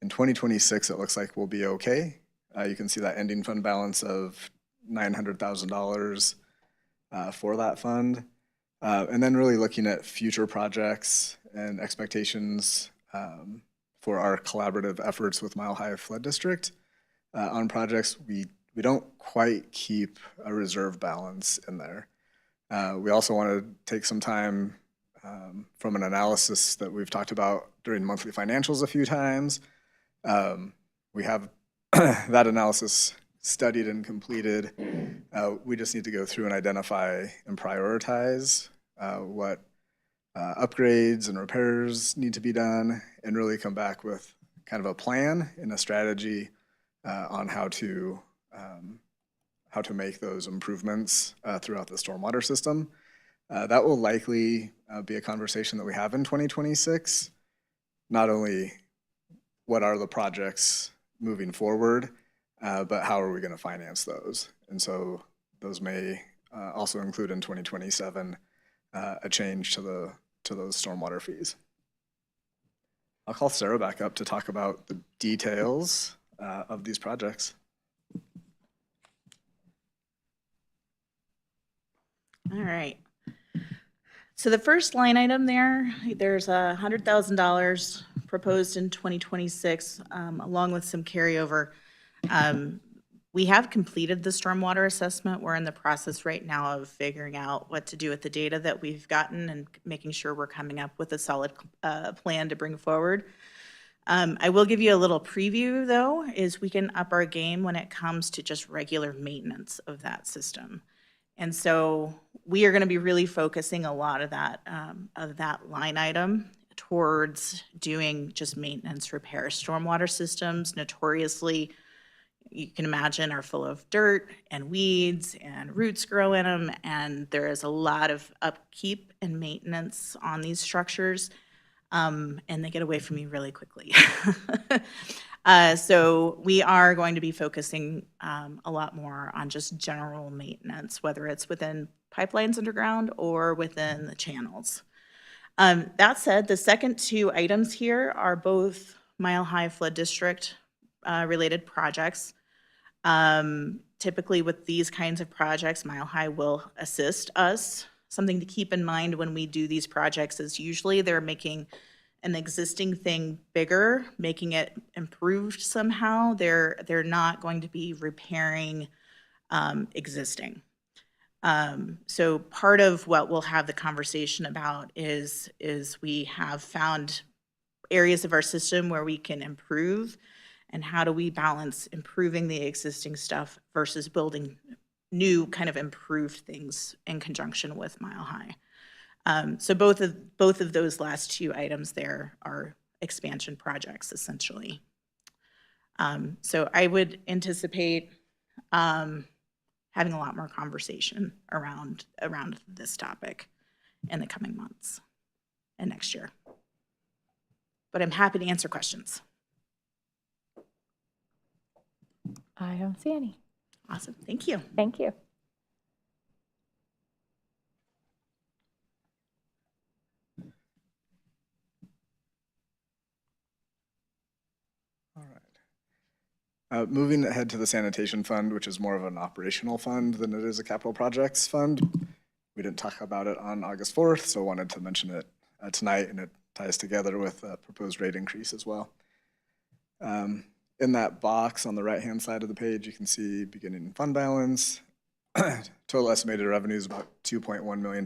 in 2026, it looks like we'll be okay. You can see that ending fund balance of $900,000 for that fund. And then really looking at future projects and expectations for our collaborative efforts with Mile High Flood District. On projects, we don't quite keep a reserve balance in there. We also want to take some time from an analysis that we've talked about during monthly financials a few times. We have that analysis studied and completed. We just need to go through and identify and prioritize what upgrades and repairs need to be done, and really come back with kind of a plan and a strategy on how to make those improvements throughout the stormwater system. That will likely be a conversation that we have in 2026. Not only what are the projects moving forward, but how are we going to finance those? And so those may also include in 2027 a change to those stormwater fees. I'll call Sarah back up to talk about the details of these projects. All right. So the first line item there's $100,000 proposed in 2026, along with some carryover. We have completed the stormwater assessment. We're in the process right now of figuring out what to do with the data that we've gotten and making sure we're coming up with a solid plan to bring forward. I will give you a little preview, though, is we can up our game when it comes to just regular maintenance of that system. And so we are going to be really focusing a lot of that line item towards doing just maintenance repair. Stormwater systems notoriously, you can imagine, are full of dirt and weeds and roots grow in them, and there is a lot of upkeep and maintenance on these structures, and they get away from you really quickly. So we are going to be focusing a lot more on just general maintenance, whether it's within pipelines underground or within the channels. That said, the second two items here are both Mile High Flood District related projects. Typically with these kinds of projects, Mile High will assist us. Something to keep in mind when we do these projects is usually they're making an existing thing bigger, making it improved somehow. They're not going to be repairing existing. So part of what we'll have the conversation about is we have found areas of our system where we can improve, and how do we balance improving the existing stuff versus building new kind of improved things in conjunction with Mile High. So both of those last two items there are expansion projects, essentially. So I would anticipate having a lot more conversation around this topic in the coming months and next year. But I'm happy to answer questions. I don't see any. Awesome, thank you. Thank you. All right. Moving ahead to the sanitation fund, which is more of an operational fund than it is a capital projects fund. We didn't talk about it on August 4th, so wanted to mention it tonight, and it ties together with a proposed rate increase as well. In that box on the right-hand side of the page, you can see beginning fund balance. Total estimated revenue is about $2.1 million.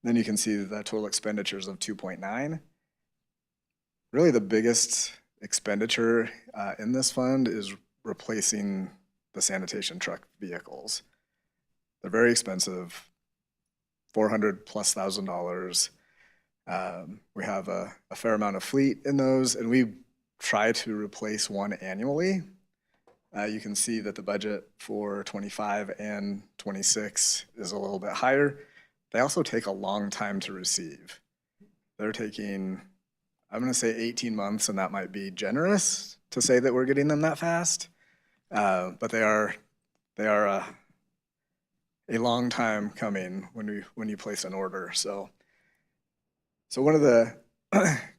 Then you can see the total expenditures of 2.9. Really the biggest expenditure in this fund is replacing the sanitation truck vehicles. They're very expensive, $400,000+. We have a fair amount of fleet in those, and we try to replace one annually. You can see that the budget for 25 and 26 is a little bit higher. They also take a long time to receive. They're taking, I'm going to say 18 months, and that might be generous to say that we're getting them that fast. But they are a long time coming when you place an order. So one of the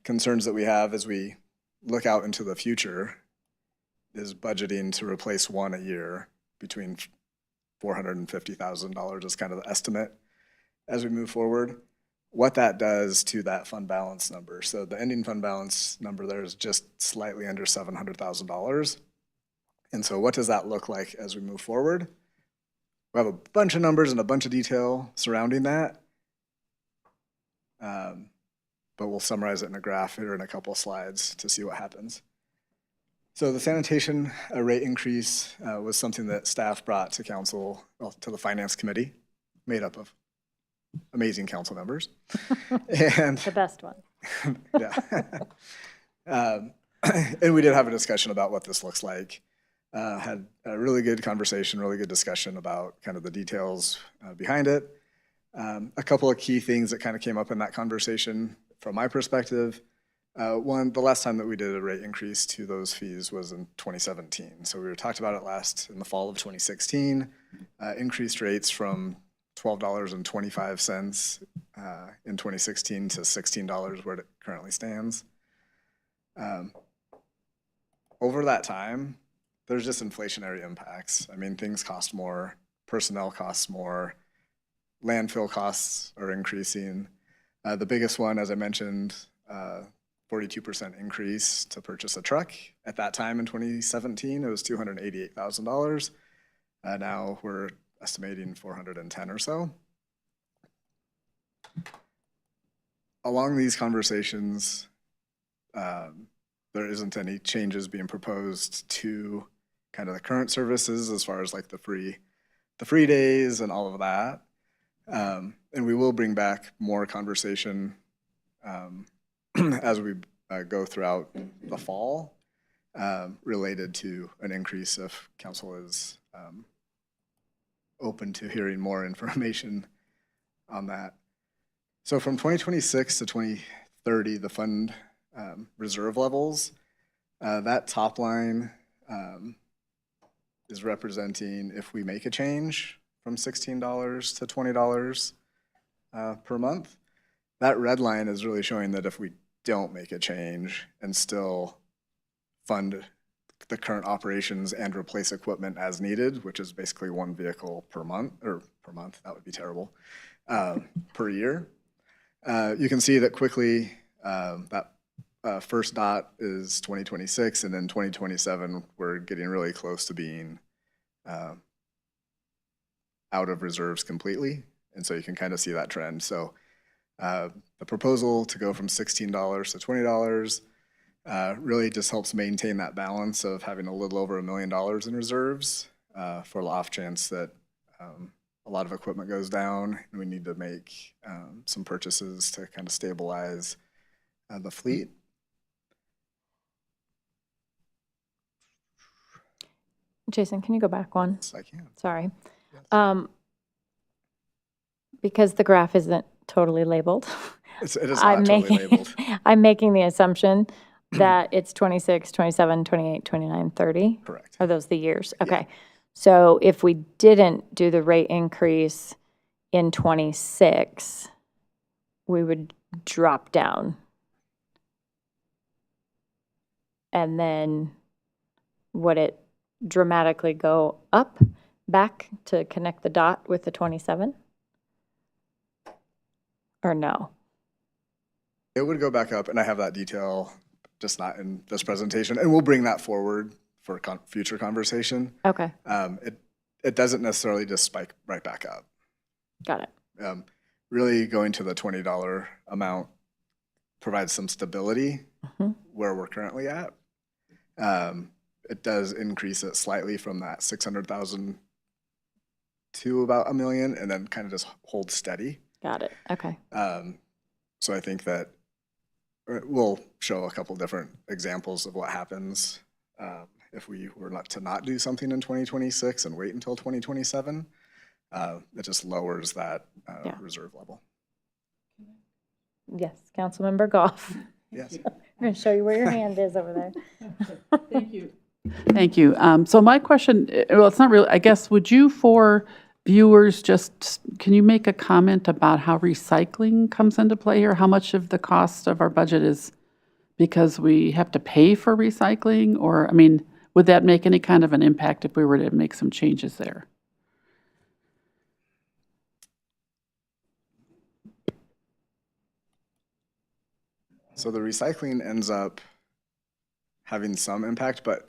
concerns that we have as we look out into the future is budgeting to replace one a year between $450,000 is kind of the estimate as we move forward. What that does to that fund balance number. So the ending fund balance number there is just slightly under $700,000. And so what does that look like as we move forward? We have a bunch of numbers and a bunch of detail surrounding that. But we'll summarize it in a graph here in a couple of slides to see what happens. So the sanitation rate increase was something that staff brought to council, well, to the finance committee, made up of amazing council members. And The best one. yeah. And we did have a discussion about what this looks like. Had a really good conversation, really good discussion about kind of the details behind it. A couple of key things that kind of came up in that conversation from my perspective. One, the last time that we did a rate increase to those fees was in 2017. So we talked about it last in the fall of 2016. Increased rates from $12.25 in 2016 to $16 where it currently stands. Over that time, there's just inflationary impacts. I mean, things cost more, personnel costs more, landfill costs are increasing. The biggest one, as I mentioned, 42% increase to purchase a truck. At that time in 2017, it was $288,000. Now we're estimating 410 or so. Along these conversations, there isn't any changes being proposed to kind of the current services as far as like the free days and all of that. And we will bring back more conversation as we go throughout the fall related to an increase if council is open to hearing more information on that. So from 2026 to 2030, the fund reserve levels, that top line is representing if we make a change from $16 to $20 per month. That red line is really showing that if we don't make a change and still fund the current operations and replace equipment as needed, which is basically one vehicle per month, that would be terrible, per year. You can see that quickly that first dot is 2026, and then 2027, we're getting really close to being out of reserves completely. And so you can kind of see that trend. So the proposal to go from $16 to $20 really just helps maintain that balance of having a little over $1 million in reserves for the off chance that a lot of equipment goes down and we need to make some purchases to kind of stabilize the fleet. Jason, can you go back one? Yes, I can. Sorry. Yes. Because the graph isn't totally labeled. It is not totally labeled. I'm making the assumption that it's 26, 27, 28, 29, 30. Correct. Are those the years? Okay. So if we didn't do the rate increase in 26, we would drop down. And then would it dramatically go up back to connect the dot with the 27? Or no? It would go back up, and I have that detail, just not in this presentation, and we'll bring that forward for future conversation. Okay, It doesn't necessarily just spike right back up. got it. Really going to the $20 amount provides some stability where we're currently at. It does increase it slightly from that 600,000 to about $1 million, and then kind of just hold steady. Got it, okay. So I think that we'll show a couple different examples of what happens if we were to not do something in 2026 and wait until 2027. It just lowers that reserve level. Yes, Councilmember Goff. Yes. I'm going to show you where your hand is over there. Thank you. Thank you. So my question, well, it's not really, I guess, would you for viewers can you make a comment about how recycling comes into play here? How much of the cost of our budget is because we have to pay for recycling? Or, I mean, would that make any kind of an impact if we were to make some changes there? So the recycling ends up having some impact, but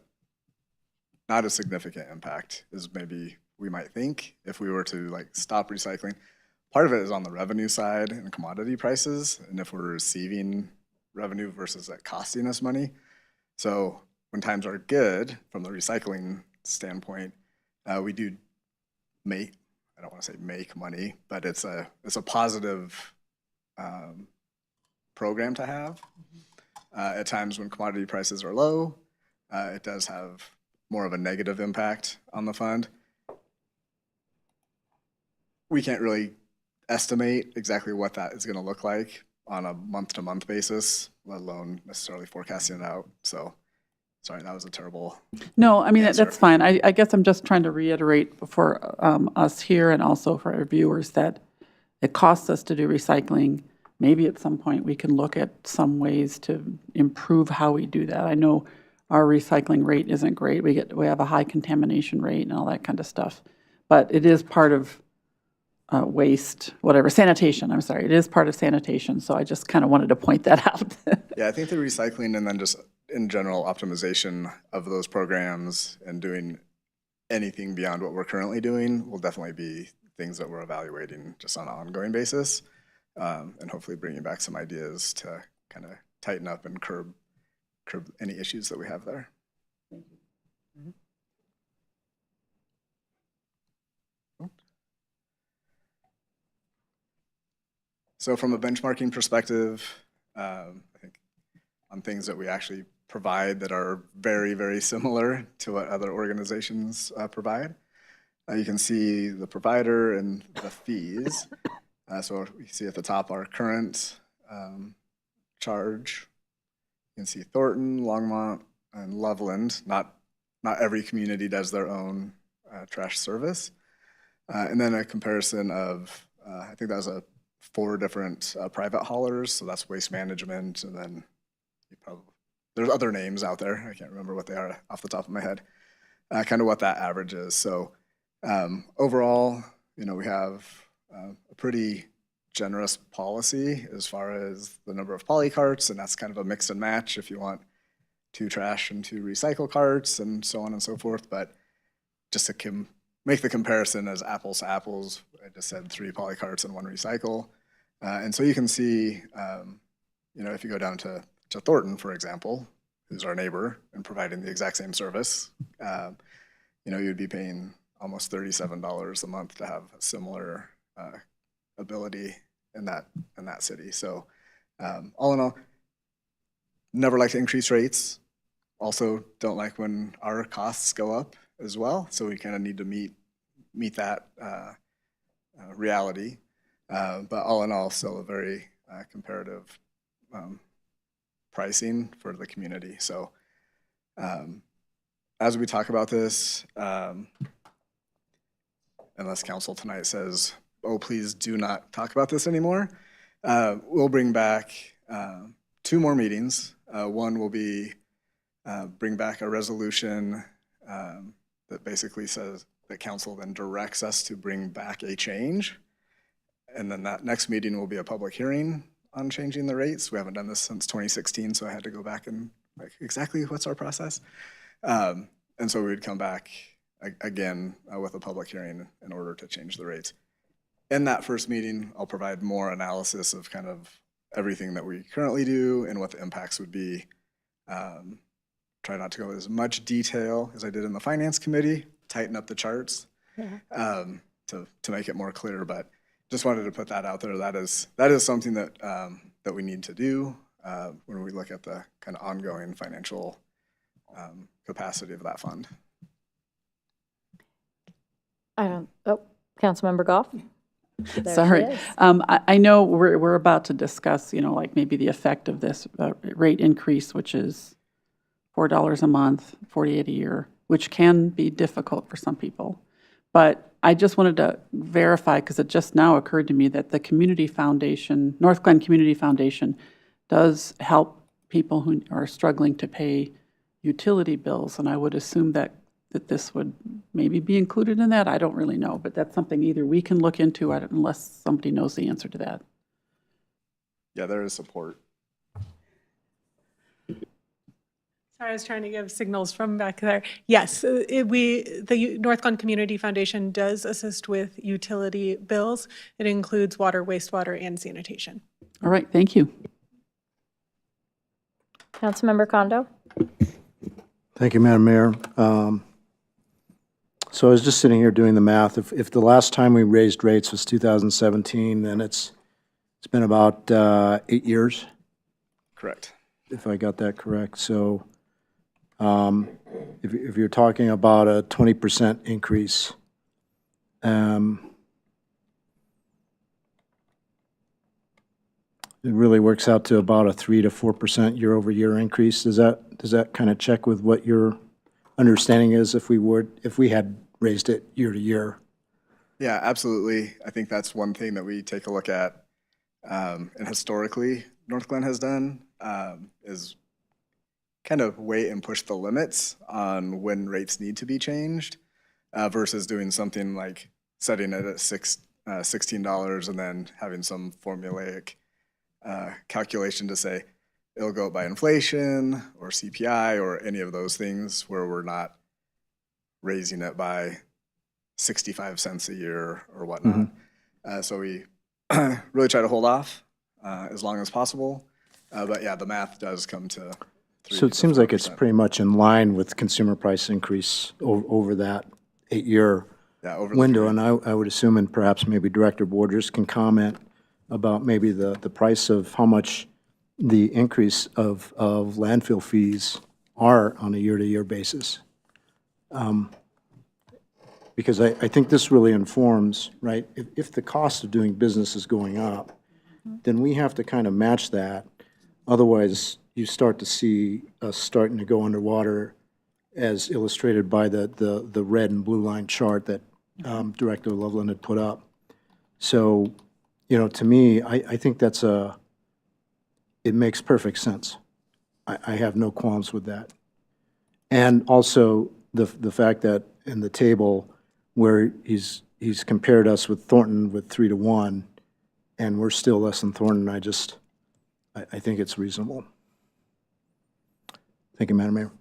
not a significant impact as maybe we might think if we were to like stop recycling. Part of it is on the revenue side and commodity prices, and if we're receiving revenue versus it costing us money. So when times are good from the recycling standpoint, we do make, I don't want to say make money, but it's a positive program to have. At times when commodity prices are low, it does have more of a negative impact on the fund. We can't really estimate exactly what that is going to look like on a month-to-month basis, let alone necessarily forecasting it out. So, sorry, that was a terrible. No, I mean, answer. that's fine. I guess I'm just trying to reiterate for us here and also for our viewers that it costs us to do recycling. Maybe at some point we can look at some ways to improve how we do that. I know our recycling rate isn't great. We have a high contamination rate and all that kind of stuff. But it is part of waste, whatever, sanitation, I'm sorry. It is part of sanitation, so I just kind of wanted to point that out. Yeah, I think the recycling and then just in general optimization of those programs and doing anything beyond what we're currently doing will definitely be things that we're evaluating just on an ongoing basis, and hopefully bringing back some ideas to kind of tighten up and curb any issues that we have there. So from a benchmarking perspective, I think on things that we actually provide that are very, very similar to what other organizations provide, you can see the provider and the fees. So you see at the top our current charge. You can see Thornton, Longmont, and Loveland. Not every community does their own trash service. And then a comparison of, I think that was 4 different private haulers. So that's Waste Management, and then there's other names out there. I can't remember what they are off the top of my head. Kind of what that average is. So overall, we have a pretty generous policy as far as the number of poly carts, and that's kind of a mix and match if you want 2 trash and 2 recycle carts and so on and so forth. But just to make the comparison as apples to apples, I just said 3 poly carts and 1 recycle. And so you can see, if you go down to Thornton, for example, who's our neighbor and providing the exact same service, you'd be paying almost $37 a month to have a similar ability in that city. So all in all, never like to increase rates. Also don't like when our costs go up as well. So we kind of need to meet that reality. But all in all, still a very comparative pricing for the community. So as we talk about this, unless council tonight says, oh, please do not talk about this anymore, we'll bring back 2 more meetings. One will be bring back a resolution that basically says that council then directs us to bring back a change. And then that next meeting will be a public hearing on changing the rates. We haven't done this since 2016, so I had to go back and exactly what's our process? And so we'd come back again with a public hearing in order to change the rates. In that first meeting, I'll provide more analysis of kind of everything that we currently do and what the impacts would be. Try not to go into as much detail as I did in the finance committee, tighten up the charts to make it more clear, but just wanted to put that out there. That is something that that we need to do when we look at the kind of ongoing financial capacity of that fund. Councilmember Goff? There she Sorry. is. I know we're about to discuss, like maybe the effect of this rate increase, which is $4 a month, $48 a year, which can be difficult for some people. But I just wanted to verify, because it just now occurred to me that the community foundation, Northglenn Community Foundation, does help people who are struggling to pay utility bills, and I would assume that this would maybe be included in that. I don't really know, but that's something either we can look into unless somebody knows the answer to that. Yeah, there is support. Sorry, I was trying to give signals from back there. Yes, the Northglenn Community Foundation does assist with utility bills. It includes water, wastewater, and sanitation. All right, thank you. Councilmember Kondo? Thank you, Madam Mayor. So I was just sitting here doing the math. If the last time we raised rates was 2017, then it's been about 8 years, Correct. if I got that correct. So if you're talking about a 20% increase, it really works out to about a 3 to 4% year-over-year increase. Does that kind of check with what your understanding is if we had raised it year to year? Yeah, absolutely. I think that's one thing that we take a look at, and historically Northglenn has done, is kind of wait and push the limits on when rates need to be changed, versus doing something like setting it at $16 and then having some formulaic calculation to say it'll go up by inflation or CPI or any of those things where we're not raising it by 65 cents a year or whatnot. So we really try to hold off as long as possible. But yeah, the math does come to 3 So it to seems like it's 4%. pretty much in line with consumer price increase over that 8-year Yeah, over the window. period. And I would assume, and perhaps maybe Director Borders can comment about maybe the price of how much the increase of landfill fees are on a year-to-year basis. Because I think this really informs, right, if the cost of doing business is going up, then we have to kind of match that. Otherwise, you start to see us starting to go underwater, as illustrated by the red and blue line chart that Director Loveland had put up. So, to me, I think it makes perfect sense. I have no qualms with that. And also, the fact that in the table where he's compared us with Thornton with 3 to 1, and we're still less than Thornton, I think it's reasonable. Thank you, Madam Mayor.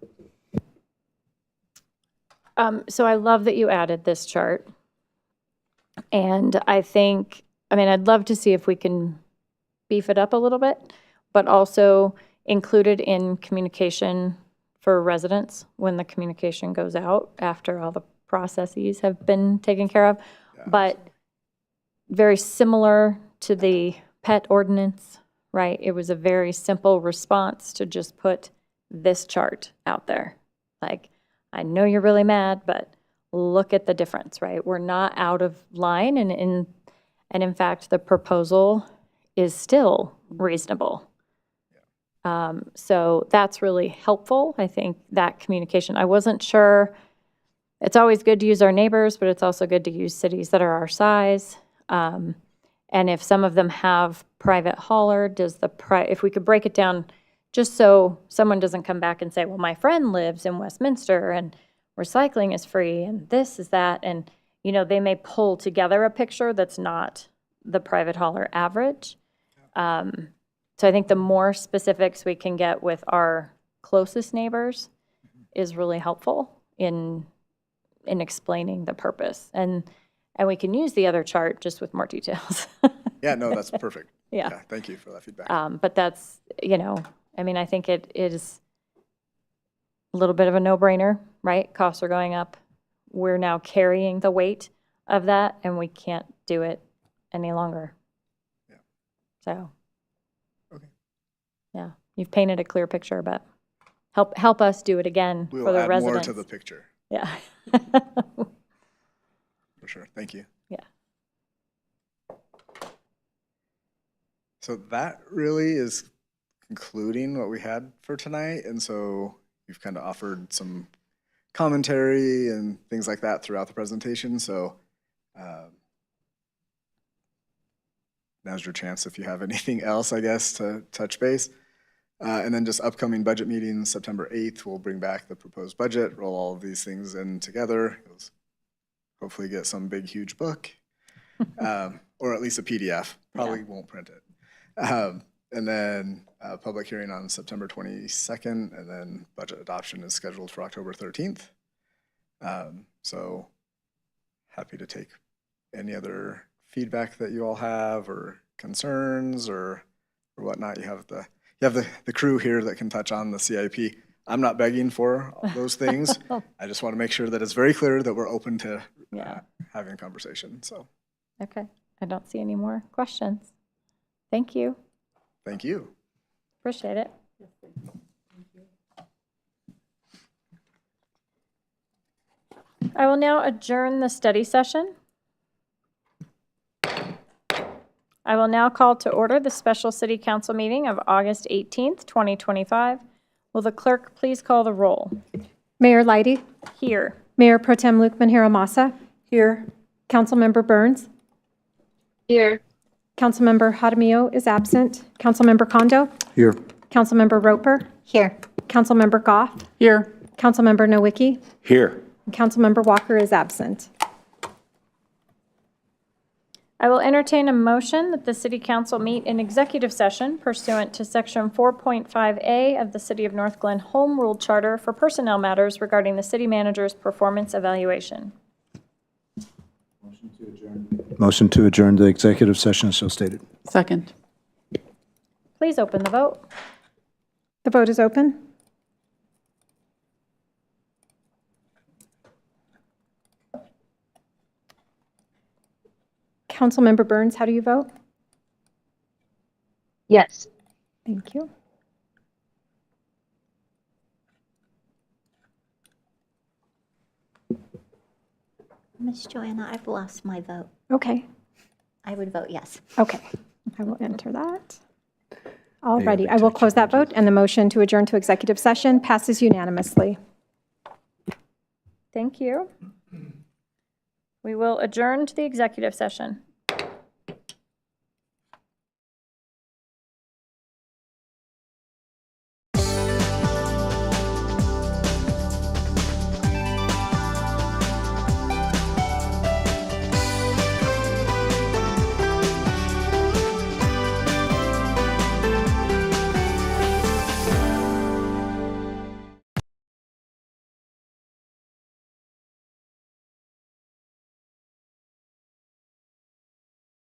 So I love that you added this chart. And I'd love to see if we can beef it up a little bit, but also include it in communication for residents when the communication goes out after all the processes have been taken care of. But very similar to the pet ordinance, right? It was a very simple response to just put this chart out there. Like, I know you're really mad, but look at the difference, right? We're not out of line, and in fact, the proposal is still reasonable. So that's really helpful. I think that communication, I wasn't sure. It's always good to use our neighbors, but it's also good to use cities that are our size. And if some of them have private hauler, if we could break it down just so someone doesn't come back and say, well, my friend lives in Westminster and recycling is free and this is that. And, they may pull together a picture that's not the private hauler average. So I think the more specifics we can get with our closest neighbors is really helpful in explaining the purpose. And we can use the other chart just with more details. Yeah, no, that's perfect. Yeah. Thank you for that feedback. But that's, I think it is a little bit of a no-brainer, right? Costs are going up. We're now carrying the weight of that, and we can't do it any longer. Yeah. So. Okay. Yeah, you've painted a clear picture, but help us do it again We for will the add residents. more to the picture, Yeah. for sure. Thank you. Yeah. So that really is concluding what we had for tonight. And so you've kind of offered some commentary and things like that throughout the presentation. So now's your chance if you have anything else, I guess, to touch base. And then just upcoming budget meetings, September 8th, we'll bring back the proposed budget, roll all of these things in together. Hopefully get some big, huge book, or at least a PDF. Probably won't print it. And then public hearing on September 22nd, and then budget adoption is scheduled for October 13th. So happy to take any other feedback that you all have or concerns or whatnot. You have the crew here that can touch on the CIP. I'm not begging for all those things. I just want to make sure that it's very clear that we're open to Yeah. having a conversation. So Okay, I don't see any more questions. Thank you, thank you. appreciate it. I will now adjourn the study session. I will now call to order the special city council meeting of August 18th, 2025. Will the clerk please call the roll? Mayor Leidy, Here. Mayor Pro Tem Luke Manjaro-Massa, Here. Councilmember Burns, Here. Councilmember Jaramillo is absent, Councilmember Kondo, Here. Councilmember Roper, Here. Councilmember Goff, Here. Councilmember Nowicki, Here. and Councilmember Walker is absent. I will entertain a motion that the city council meet in executive session pursuant to section 4.5A of the City of Northglenn Home Rule Charter for personnel matters regarding the city manager's performance evaluation. Motion to adjourn the executive session, so stated. Second. Please open the vote. The vote is open. Councilmember Burns, how do you vote? Yes. Thank you. Miss Joanna, I've lost my vote. Okay, I would vote yes. okay. I will enter that. Alrighty, I will close that vote, and the motion to adjourn to executive session passes unanimously. Thank you. We will adjourn to the executive session.